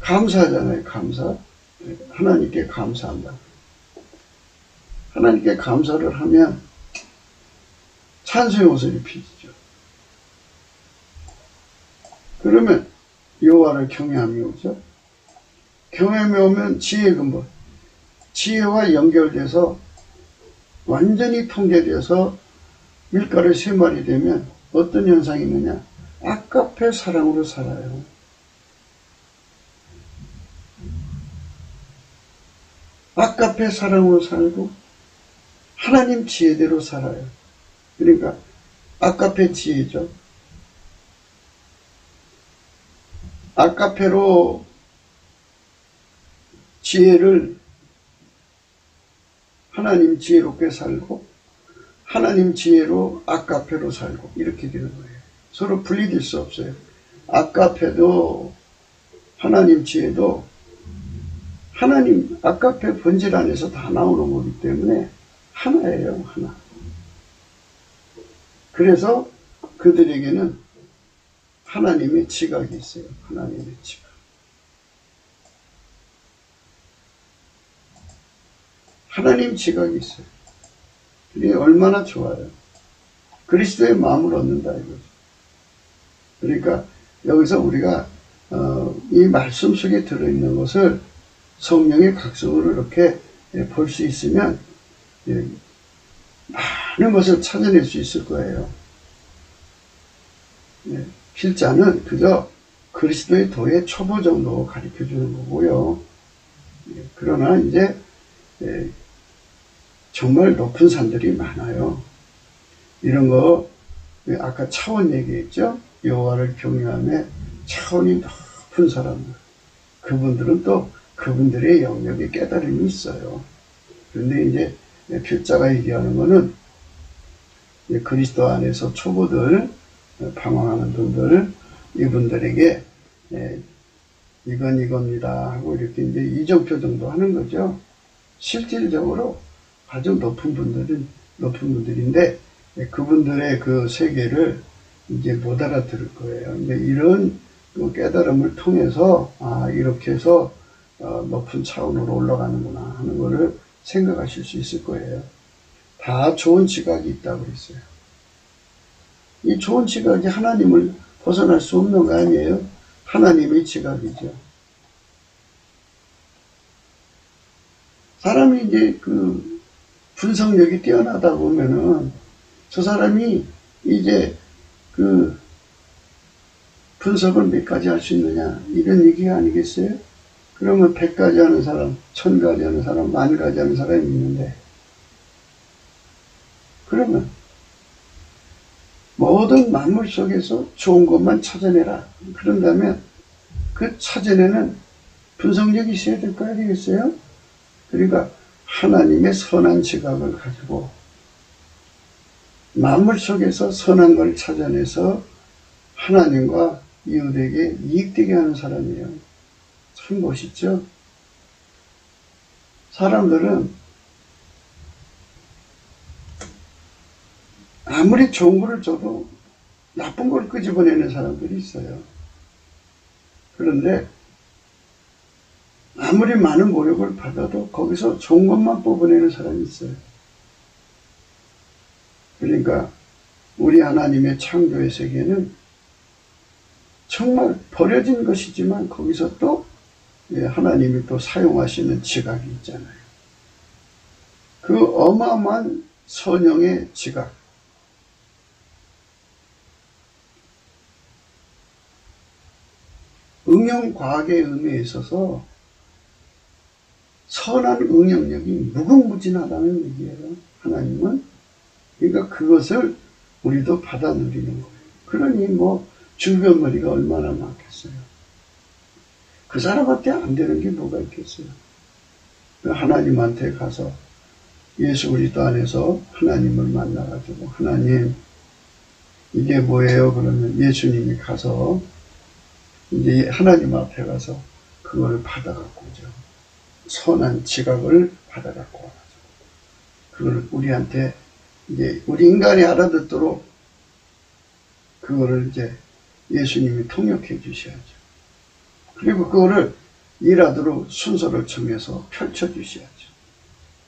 감사하잖아요. 감사. 하나님께 감사한다. 하나님께 감사를 하면 찬송의 옷을 입히죠. 그러면 여호와를 경외함이 오죠. 경외함이 오면 지혜의 근본, 지혜와 연결돼서 완전히 통제돼서 밀가루 3마리 되면 어떤 현상이 있느냐? 아까페 사랑으로 살아요. 아까페 사랑으로 살고 하나님 지혜대로 살아요. 그러니까 아까페 지혜죠. 아까페로 지혜를 하나님 지혜롭게 살고 하나님 지혜로 아까페로 살고 이렇게 되는 거예요. 서로 분리될 수 없어요. 아까페도 하나님 지혜도 하나님 아까페 본질 안에서 다 나오는 거기 때문에 하나예요. 하나. 그래서 그들에게는 하나님의 지각이 있어요. 하나님의 지각. 하나님 지각이 있어요. 이게 얼마나 좋아요. 그리스도의 마음을 얻는다 이거죠. 그러니까 여기서 우리가 이 말씀 속에 들어있는 것을 성령의 각성으로 이렇게 볼 수 있으면 많은 것을 찾아낼 수 있을 거예요. 필자는 그저 그리스도의 도의 초보 정도 가르쳐 주는 거고요. 그러나 이제 정말 높은 산들이 많아요. 이런 거 아까 차원 얘기했죠. 여호와를 경외하며 차원이 높은 사람들, 그분들은 또 그분들의 영역에 깨달음이 있어요. 그런데 이제 필자가 얘기하는 거는 그리스도 안에서 초보들, 방황하는 분들, 이분들에게 이건 이겁니다 하고 이렇게 이제 이정표 정도 하는 거죠. 실질적으로 아주 높은 분들인데 그분들의 그 세계를 이제 못 알아들을 거예요. 근데 이런 깨달음을 통해서 이렇게 해서 높은 차원으로 올라가는구나 하는 거를 생각하실 수 있을 거예요. 다 좋은 지각이 있다고 했어요. 이 좋은 지각이 하나님을 벗어날 수 없는 거 아니에요? 하나님의 지각이죠. 사람이 이제 그 분석력이 뛰어나다 보면은 저 사람이 이제 그 분석을 몇 가지 할 수 있느냐 이런 얘기가 아니겠어요? 그러면 100가지 하는 사람, 1000가지 하는 사람, 10,000가지 하는 사람이 있는데 그러면 모든 만물 속에서 좋은 것만 찾아내라. 그런다면 그 찾아내는 분석력이 있어야 될 거 아니겠어요? 그러니까 하나님의 선한 지각을 가지고 만물 속에서 선한 걸 찾아내서 하나님과 이웃에게 이익되게 하는 사람이에요. 참 멋있죠? 사람들은 아무리 좋은 거를 줘도 나쁜 걸 끄집어내는 사람들이 있어요. 그런데 아무리 많은 모욕을 받아도 거기서 좋은 것만 뽑아내는 사람이 있어요. 그러니까 우리 하나님의 창조의 세계는 정말 버려진 것이지만 거기서 또 하나님이 또 사용하시는 지각이 있잖아요. 그 어마어마한 선형의 지각. 응용과학의 의미에 있어서 선한 응용력이 무궁무진하다는 얘기예요. 하나님은. 그러니까 그것을 우리도 받아 누리는 거예요. 그러니 주변머리가 얼마나 많겠어요. 그 사람한테 안 되는 게 뭐가 있겠어요. 하나님한테 가서 예수 그리스도 안에서 하나님을 만나가지고 하나님 이게 뭐예요? 그러면 예수님이 가서 이제 하나님 앞에 가서 그걸 받아갖고 오죠. 선한 지각을 받아갖고 와가지고 그걸 우리한테 이제 우리 인간이 알아듣도록 그거를 이제 예수님이 통역해 주셔야죠. 그리고 그거를 일하도록 순서를 정해서 펼쳐 주셔야죠.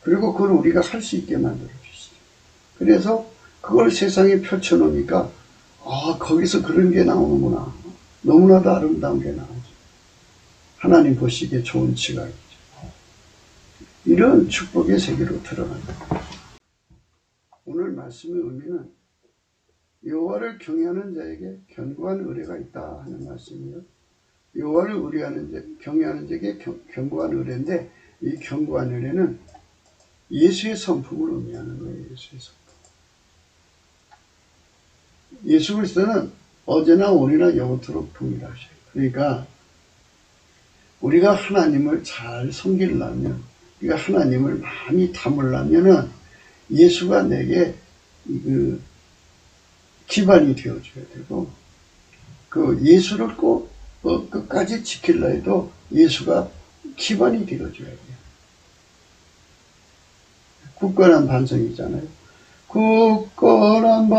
그리고 그걸 우리가 할 수 있게 만들어 주시죠. 그래서 그걸 세상에 펼쳐 놓으니까 거기서 그런 게 나오는구나. 너무나도 아름다운 게 나오죠. 하나님 보시기에 좋은 지각이죠. 이런 축복의 세계로 드러납니다. 오늘 말씀의 의미는 여호와를 경외하는 자에게 견고한 의뢰가 있다 하는 말씀이에요. 여호와를 경외하는 자에게 견고한 의뢰인데 이 견고한 의뢰는 예수의 성품을 의미하는 거예요. 예수의 성품. 예수 그리스도는 어제나 오늘이나 영원토록 동일하셔요. 그러니까 우리가 하나님을 잘 섬기려면, 우리가 하나님을 많이 닮으려면은 예수가 내게 그 기반이 되어줘야 되고, 그 예수를 꼭 끝까지 지키려 해도 예수가 기반이 되어줘야 돼요. 굳건한 반석이잖아요. 굳건한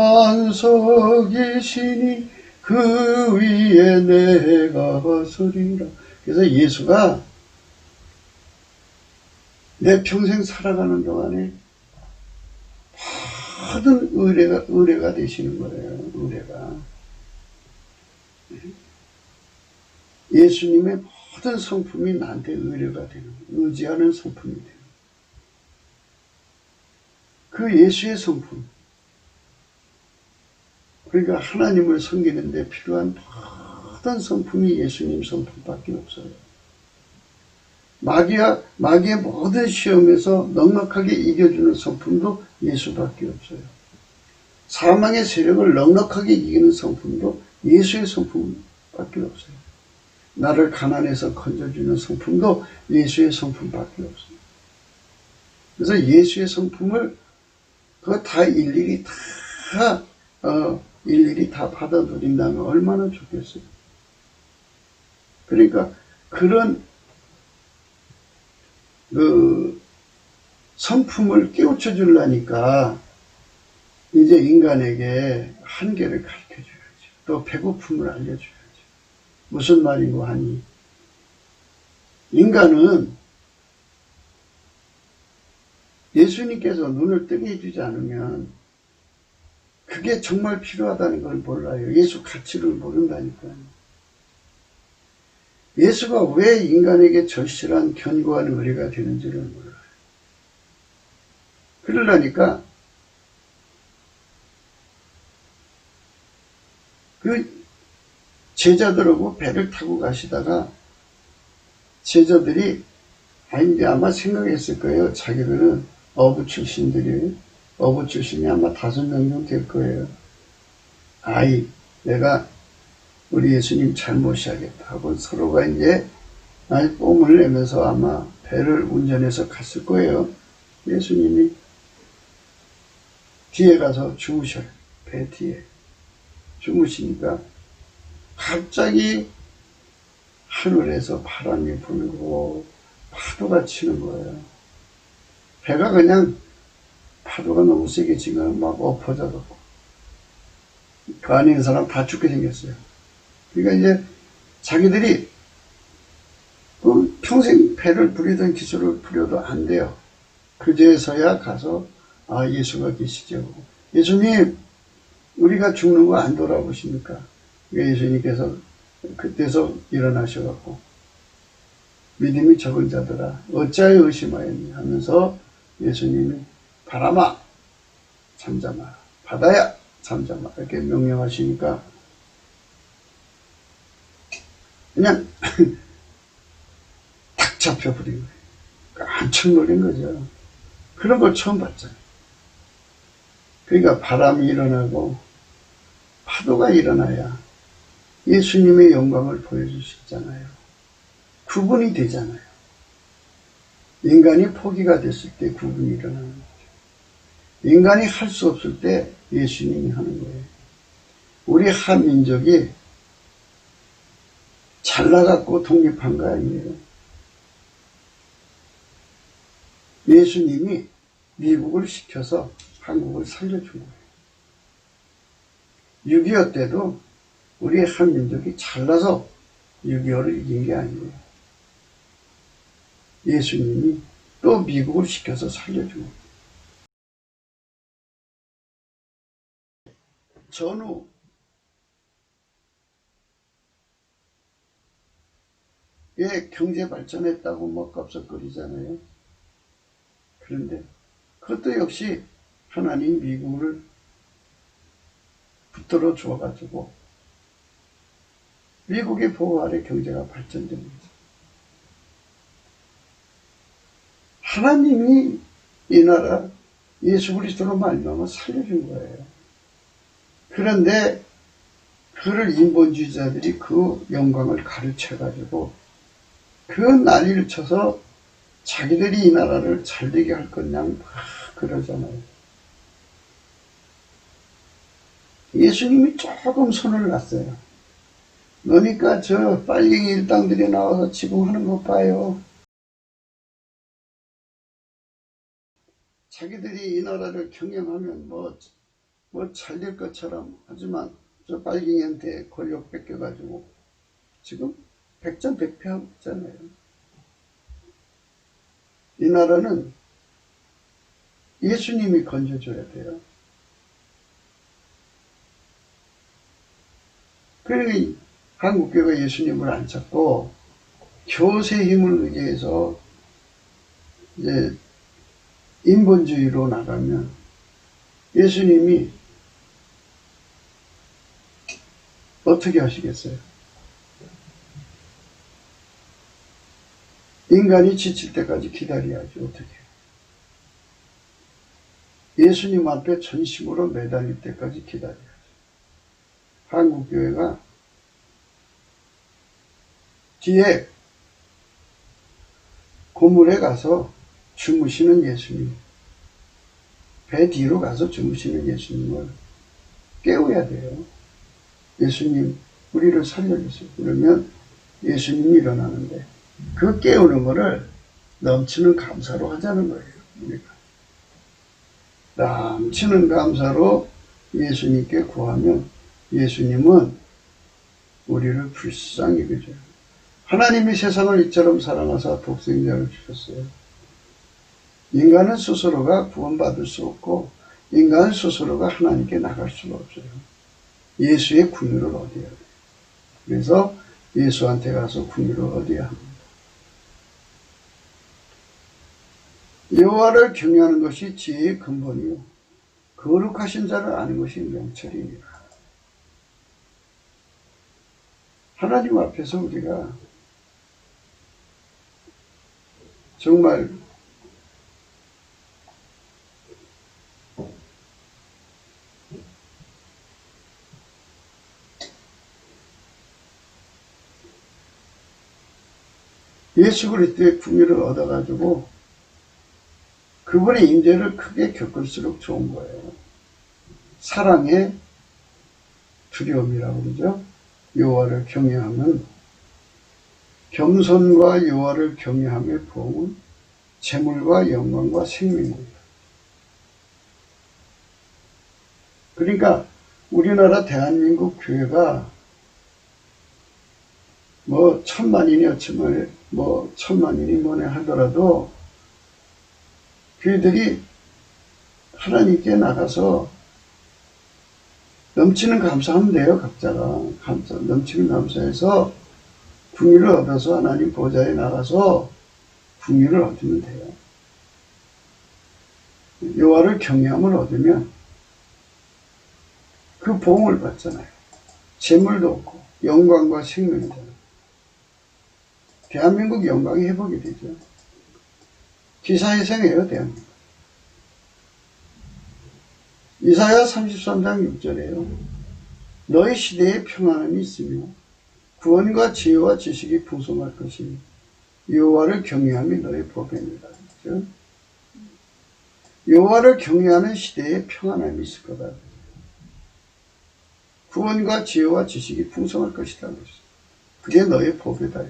반석이시니 그 위에 내가 서리라. 그래서 예수가 내 평생 살아가는 동안에 모든 의뢰가 되시는 거예요. 의뢰가. 예수님의 모든 성품이 나한테 의뢰가 되는 거예요. 의지하는 성품이 돼요. 그 예수의 성품. 그러니까 하나님을 섬기는데 필요한 모든 성품이 예수님 성품밖에 없어요. 마귀의 모든 시험에서 넉넉하게 이겨주는 성품도 예수밖에 없어요. 사망의 세력을 넉넉하게 이기는 성품도 예수의 성품밖에 없어요. 나를 가난에서 건져주는 성품도 예수의 성품밖에 없어요. 그래서 예수의 성품을 그거 다 일일이 다 받아들인다면 얼마나 좋겠어요. 그러니까 그런 그 성품을 깨우쳐 주려니까 이제 인간에게 한계를 가르쳐 줘야죠. 또 배고픔을 알려줘야죠. 무슨 말이고 하니 인간은 예수님께서 눈을 뜨게 해주지 않으면 그게 정말 필요하다는 걸 몰라요. 예수 가치를 모른다니까요. 예수가 왜 인간에게 절실한 견고한 의뢰가 되는지를 몰라요. 그러려니까 그 제자들하고 배를 타고 가시다가 제자들이 아마 생각했을 거예요. 자기들은 어부 출신이 아마 5명 정도 될 거예요. 내가 우리 예수님 잘 모셔야겠다 하고 서로가 이제 뽐을 내면서 아마 배를 운전해서 갔을 거예요. 예수님이 뒤에 가서 주무셔요. 배 뒤에. 주무시니까 갑자기 하늘에서 바람이 불고 파도가 치는 거예요. 배가 그냥 파도가 너무 세게 지금 막 엎어져갖고 그 안에 있는 사람 다 죽게 생겼어요. 그러니까 이제 자기들이 평생 배를 부리던 기술을 부려도 안 돼요. 그제서야 가서 예수가 계시죠. 예수님 우리가 죽는 거 안 돌아보십니까? 그러니까 예수님께서 그때서 일어나셔갖고 믿음이 적은 자들아 어찌하여 의심하였니 하면서 예수님이 바람아 잠잠하라 바다야 잠잠하라 이렇게 명령하시니까 그냥 탁 잡혀버린 거예요. 깜짝 놀란 거죠. 그런 걸 처음 봤잖아요. 그러니까 바람이 일어나고 파도가 일어나야 예수님의 영광을 보여줄 수 있잖아요. 구분이 되잖아요. 인간이 포기가 됐을 때 구분이 일어나는 거죠. 인간이 할 수 없을 때 예수님이 하는 거예요. 우리 한민족이 잘나갖고 독립한 거 아니에요. 예수님이 미국을 시켜서 한국을 살려준 거예요. 6.25 때도 우리 한민족이 잘나서 6.25를 이긴 게 아니에요. 예수님이 또 미국을 시켜서 살려준 거예요. 전후 경제 발전했다고 먹갑석거리잖아요. 그런데 그것도 역시 하나님 미국을 붙들어 주어가지고 미국의 보호 아래 경제가 발전됩니다. 하나님이 이 나라 예수 그리스도로 말미암아 살려준 거예요. 그런데 그를 인본주의자들이 그 영광을 가르쳐가지고 그 난리를 쳐서 자기들이 이 나라를 잘되게 할 거냐고 막 그러잖아요. 예수님이 조금 손을 놨어요. 그러니까 저 빨갱이 일당들이 나와서 지금 하는 것 봐요. 자기들이 이 나라를 경영하면 뭐 잘될 것처럼 하지만 저 빨갱이한테 권력 뺏겨가지고 지금 백전백패하고 있잖아요. 이 나라는 예수님이 건져줘야 돼요. 그러니 한국교회가 예수님을 안 찾고 교세의 힘을 의지해서 이제 인본주의로 나가면 예수님이 어떻게 하시겠어요? 인간이 지칠 때까지 기다려야지 어떻게 해요? 예수님 앞에 전심으로 매달릴 때까지 기다려야지. 한국교회가 뒤에 고물에 가서 주무시는 예수님, 배 뒤로 가서 주무시는 예수님을 깨워야 돼요. 예수님 우리를 살려주세요. 그러면 예수님이 일어나는데 그 깨우는 거를 넘치는 감사로 하자는 거예요. 우리가 넘치는 감사로 예수님께 구하면 예수님은 우리를 불쌍히 여겨줘요. 하나님이 세상을 이처럼 사랑하사 독생자를 주셨어요. 인간은 스스로가 구원받을 수 없고 인간 스스로가 하나님께 나갈 수가 없어요. 예수의 긍휼을 얻어야 돼요. 그래서 예수한테 가서 긍휼을 얻어야 합니다. 여호와를 경외하는 것이 지혜의 근본이요 거룩하신 자를 아는 것이 명철이니라. 하나님 앞에서 우리가 정말 예수 그리스도의 긍휼을 얻어가지고 그분의 임재를 크게 겪을수록 좋은 거예요. 사랑의 두려움이라고 그러죠. 여호와를 경외하면 겸손과 여호와를 경외함의 보응은 재물과 영광과 생명입니다. 그러니까 우리나라 대한민국 교회가 뭐 1000만인이 어쩌면 뭐 1000만인이 뭐네 하더라도 교회들이 하나님께 나가서 넘치는 감사하면 돼요. 각자가 넘치는 감사해서 긍휼을 얻어서 하나님 보좌에 나가서 긍휼을 얻으면 돼요. 여호와를 경외함을 얻으면 그 보응을 받잖아요. 재물도 없고 영광과 생명이잖아요. 대한민국 영광이 회복이 되죠. 기사회생이에요. 대한민국. 이사야 33장 6절에요. 너희 시대에 평안함이 있으며 구원과 지혜와 지식이 풍성할 것이니 여호와를 경외함이 너희 복입니다. 그렇죠? 여호와를 경외하는 시대에 평안함이 있을 거다. 구원과 지혜와 지식이 풍성할 것이다. 그게 너의 복이다.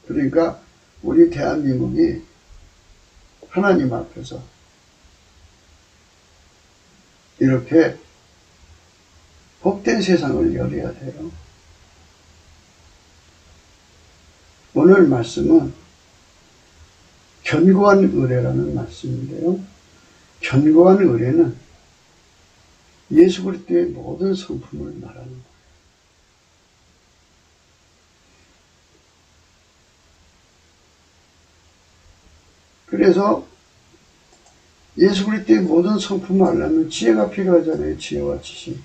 그러니까 우리 대한민국이 하나님 앞에서 이렇게 복된 세상을 열어야 돼요. 오늘 말씀은 견고한 의뢰라는 말씀인데요. 견고한 의뢰는 예수 그리스도의 모든 성품을 말하는 거예요. 그래서 예수 그리스도의 모든 성품을 알려면 지혜가 필요하잖아요. 지혜와 지식.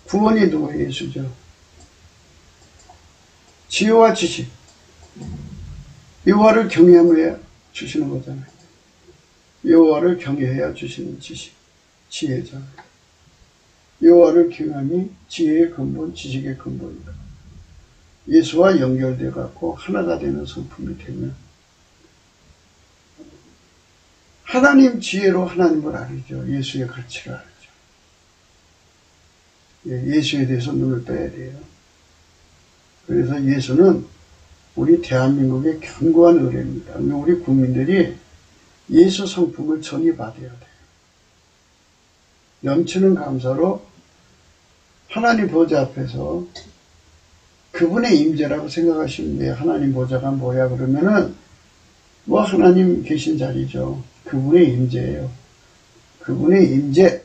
구원이 누구예요? 예수죠. 지혜와 지식. 여호와를 경외함을 주시는 거잖아요. 여호와를 경외해야 주시는 지식, 지혜잖아요. 여호와를 경외함이 지혜의 근본, 지식의 근본이다. 예수와 연결돼 갖고 하나가 되는 성품이 되면 하나님 지혜로 하나님을 알죠. 예수의 가치를 알죠. 예수에 대해서 눈을 떠야 돼요. 그래서 예수는 우리 대한민국의 견고한 의뢰입니다. 우리 국민들이 예수 성품을 전이받아야 돼요. 넘치는 감사로 하나님 보좌 앞에서 그분의 임재라고 생각하시면 돼요. 하나님 보좌가 뭐야 그러면은 뭐 하나님 계신 자리죠. 그분의 임재예요. 그분의 임재.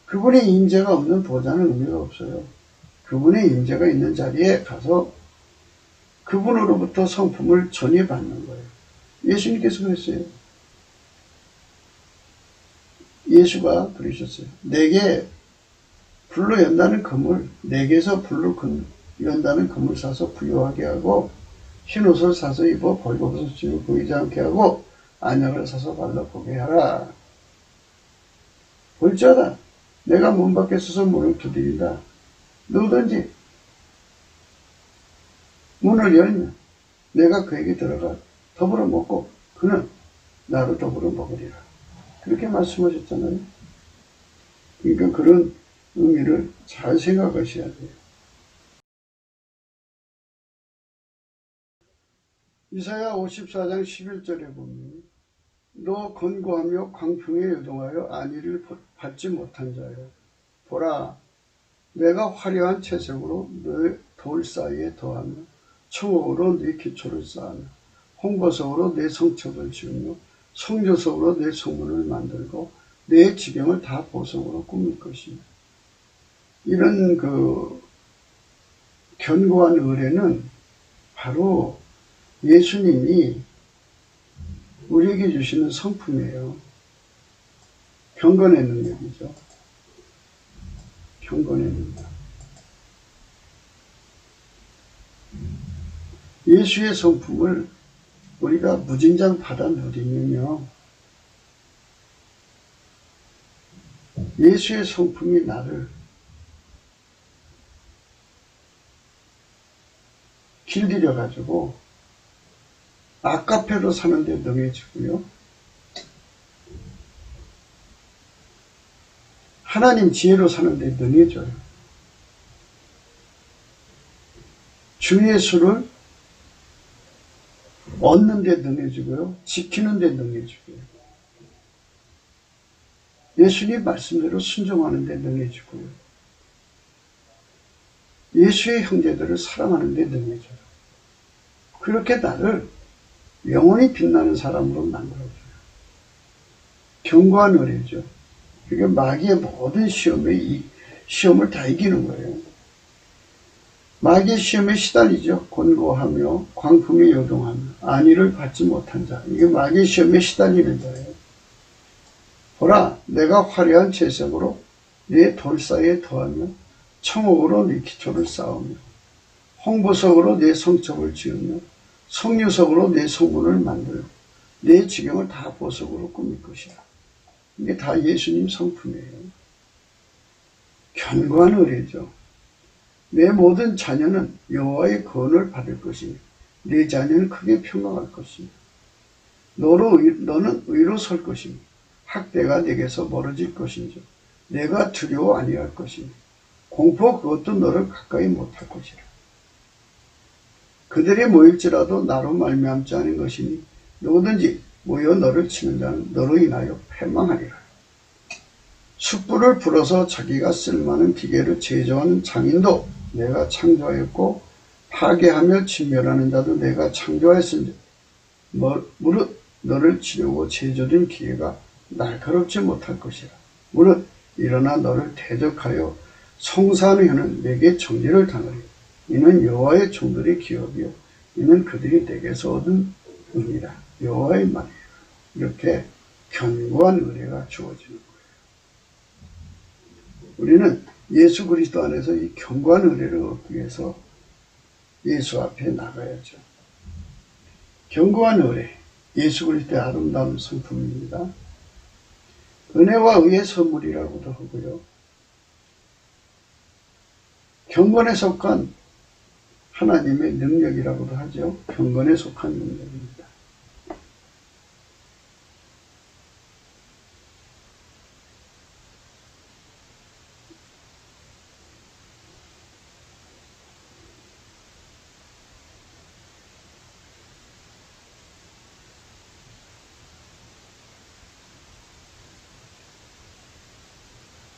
그분의 임재가 없는 보좌는 의미가 없어요. 그분의 임재가 있는 자리에 가서 그분으로부터 성품을 전해받는 거예요. 예수님께서 그랬어요. 예수가 그러셨어요. 내게 불로 연다는 그물, 내게서 불로 연다는 그물 사서 부유하게 하고 흰옷을 사서 입어 벌거벗을 찌고 보이지 않게 하고 안약을 사서 발라보게 하라. 볼지어다 내가 문 밖에 서서 문을 두드린다. 누구든지 문을 열면 내가 그에게 들어가 더불어 먹고 그는 나로 더불어 먹으리라. 그렇게 말씀하셨잖아요. 그러니까 그런 의미를 잘 생각하셔야 돼요. 이사야 54장 11절에 보면 너 권고하며 광풍에 요동하여 안위를 받지 못한 자여 보라 내가 화려한 채색으로 너 돌 사이에 더하며 청옥으로 네 기초를 쌓으며 홍보석으로 내 성척을 지으며 성조석으로 내 성문을 만들고 내 지경을 다 보석으로 꾸밀 것이며 이런 견고한 의뢰는 바로 예수님이 우리에게 주시는 성품이에요. 경건의 능력이죠. 경건의 능력. 예수의 성품을 우리가 무진장 받아 누리면요. 예수의 성품이 나를 길들여 가지고 아카페로 사는데 능해지고요. 하나님 지혜로 사는데 능해져요. 주 예수를 얻는 데 능해지고요. 지키는 데 능해지고요. 예수님 말씀대로 순종하는 데 능해지고요. 예수의 형제들을 사랑하는 데 능해져요. 그렇게 나를 영원히 빛나는 사람으로 만들어줘요. 견고한 의뢰죠. 그게 마귀의 모든 시험을 다 이기는 거예요. 마귀의 시험에 시달리죠. 권고하며 광풍에 요동하며 안위를 받지 못한 자. 이게 마귀의 시험에 시달리는 자예요. 보라 내가 화려한 채색으로 네 돌 사이에 더하며 청옥으로 네 기초를 쌓으며 홍보석으로 내 성척을 지으며 성유석으로 내 성문을 만들고 내 지경을 다 보석으로 꾸밀 것이다. 이게 다 예수님 성품이에요. 견고한 의뢰죠. 내 모든 자녀는 여호와의 구원을 받을 것이며 내 자녀는 크게 평강할 것이며 너는 의로 설 것이며 학대가 내게서 멀어질 것인지 내가 두려워 아니할 것이며 공포 그것도 너를 가까이 못할 것이라. 그들이 모일지라도 나로 말미암지 않은 것이니 누구든지 모여 너를 치는 자는 너로 인하여 패망하리라. 숯불을 불어서 자기가 쓸만한 기계를 제조하는 장인도 내가 창조하였고 파괴하며 진멸하는 자도 내가 창조하였으니 무릇 너를 치려고 제조된 기계가 날카롭지 못할 것이라. 무릇 일어나 너를 대적하여 송사하는 혀는 내게 정죄를 당하리. 이는 여호와의 종들의 기업이요 이는 그들이 내게서 얻은 은이라. 여호와의 말이에요. 이렇게 견고한 은혜가 주어지는 거예요. 우리는 예수 그리스도 안에서 이 견고한 은혜를 얻기 위해서 예수 앞에 나가야죠. 견고한 의뢰, 예수 그리스도의 아름다운 성품입니다. 은혜와 의의 선물이라고도 하고요. 경건에 속한 하나님의 능력이라고도 하죠. 경건에 속한 능력입니다.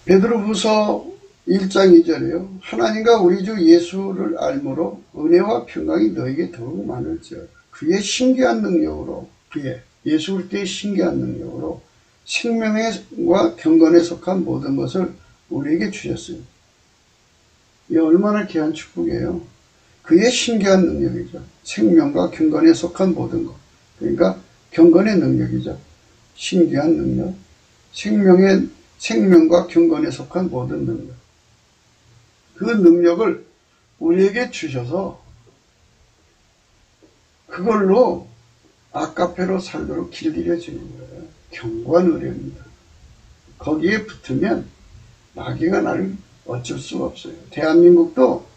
베드로후서 1장 2절에요. 하나님과 우리 주 예수를 알므로 은혜와 평강이 너에게 더욱 많을지어다. 그의 신기한 능력으로, 예수 그리스도의 신기한 능력으로 생명과 경건에 속한 모든 것을 우리에게 주셨습니다. 이 얼마나 귀한 축복이에요. 그의 신기한 능력이죠. 생명과 경건에 속한 모든 것. 그러니까 경건의 능력이죠. 신기한 능력. 생명과 경건에 속한 모든 능력. 그 능력을 우리에게 주셔서 그걸로 아까페로 살도록 길들여 주는 거예요. 견고한 의뢰입니다. 거기에 붙으면 마귀가 나를 어쩔 수가 없어요. 대한민국도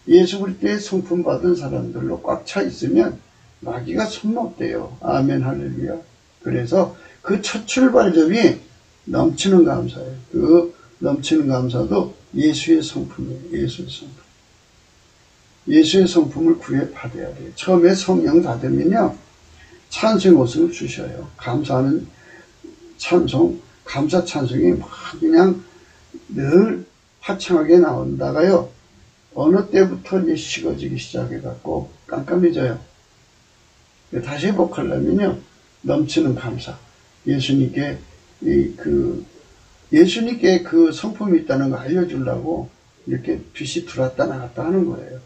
예수 그리스도의 성품 받은 사람들로 꽉 차 있으면 마귀가 손 못 대요. 아멘 할렐루야. 그래서 그 첫 출발점이 넘치는 감사예요. 그 넘치는 감사도 예수의 성품이에요. 예수의 성품. 예수의 성품을 구해받아야 돼요. 처음에 성령 받으면요, 찬송의 모습을 주셔요. 감사하는 찬송, 감사 찬송이 막 그냥 늘 화창하게 나온다가요, 어느 때부터 이제 식어지기 시작해갖고 깜깜해져요. 다시 회복하려면요, 넘치는 감사. 예수님께 예수님께 그 성품이 있다는 거 알려주려고 이렇게 빛이 들어왔다 나갔다 하는 거예요.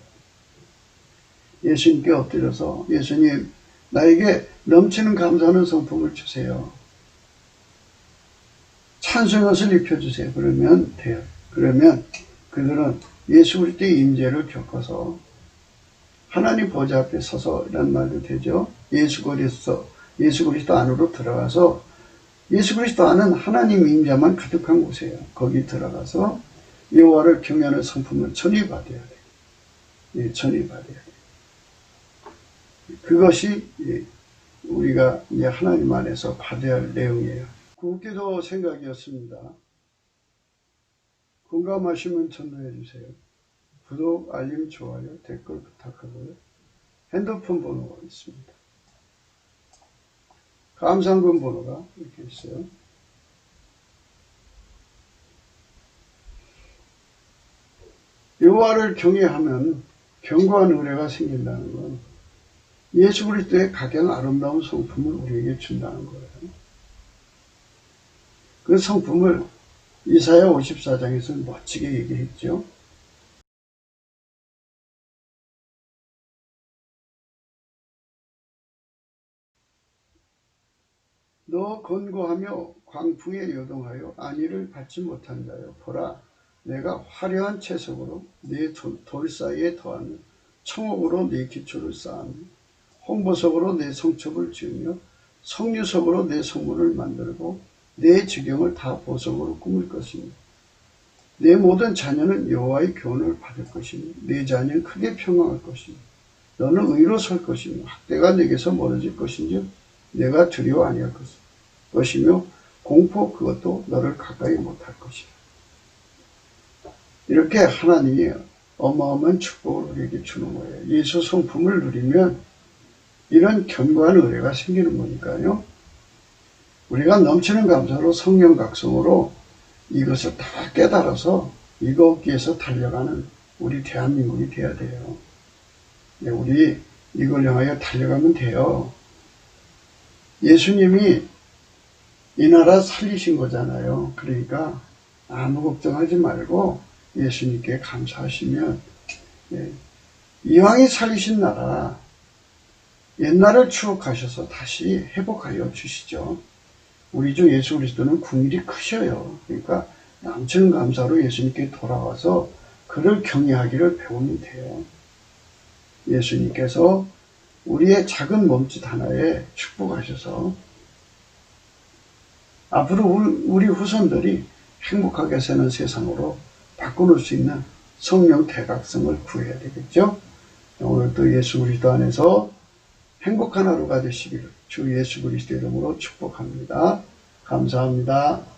예수님께 엎드려서, 예수님, 나에게 넘치는 감사하는 성품을 주세요. 찬송의 옷을 입혀주세요. 그러면 돼요. 그러면 그들은 예수 그리스도의 임재를 겪어서 하나님 보좌 앞에 서서 이런 말도 되죠. 예수 그리스도 안으로 들어가서, 예수 그리스도 안은 하나님 임재만 가득한 곳이에요. 거기 들어가서 여호와를 경외하는 성품을 전이받아야 돼요. 예, 전이받아야 돼요. 그것이 우리가 이제 하나님 안에서 받아야 할 내용이에요. 굵기도 생각이었습니다. 공감하시면 전도해 주세요. 구독, 알림, 좋아요, 댓글 부탁하고요. 핸드폰 번호가 있습니다. 감상금 번호가 이렇게 있어요. 여호와를 경외하면 견고한 의뢰가 생긴다는 건 예수 그리스도의 가장 아름다운 성품을 우리에게 준다는 거예요. 그 성품을 이사야 54장에서 멋지게 얘기했죠. 너 권고하며 광풍에 요동하여 안위를 받지 못한 자여, 보라, 내가 화려한 채석으로 네 돌 사이에 더하며 청옥으로 네 기초를 쌓으며 홍보석으로 내 성첩을 지으며 석류석으로 내 성문을 만들고 내 지경을 다 보석으로 꾸밀 것이며 내 모든 자녀는 여호와의 교훈을 받을 것이며 내 자녀는 크게 평강할 것이며 너는 의로 설 것이며 학대가 내게서 멀어질 것인지 내가 두려워 아니할 것이며 공포 그것도 너를 가까이 못할 것이다. 이렇게 하나님이 어마어마한 축복을 우리에게 주는 거예요. 예수 성품을 누리면 이런 견고한 의뢰가 생기는 거니까요. 우리가 넘치는 감사로 성령 각성으로 이것을 다 깨달아서 이거 얻기 위해서 달려가는 우리 대한민국이 돼야 돼요. 우리 이걸 향하여 달려가면 돼요. 예수님이 이 나라 살리신 거잖아요. 그러니까 아무 걱정하지 말고 예수님께 감사하시면, 이왕이 살리신 나라 옛날을 추억하셔서 다시 회복하여 주시죠. 우리 주 예수 그리스도는 국률이 크셔요. 그러니까 넘치는 감사로 예수님께 돌아와서 그를 경외하기를 배우면 돼요. 예수님께서 우리의 작은 몸짓 하나에 축복하셔서 앞으로 우리 후손들이 행복하게 사는 세상으로 바꿔놓을 수 있는 성령 대각성을 구해야 되겠죠. 오늘도 예수 그리스도 안에서 행복한 하루가 되시기를 주 예수 그리스도 이름으로 축복합니다. 감사합니다.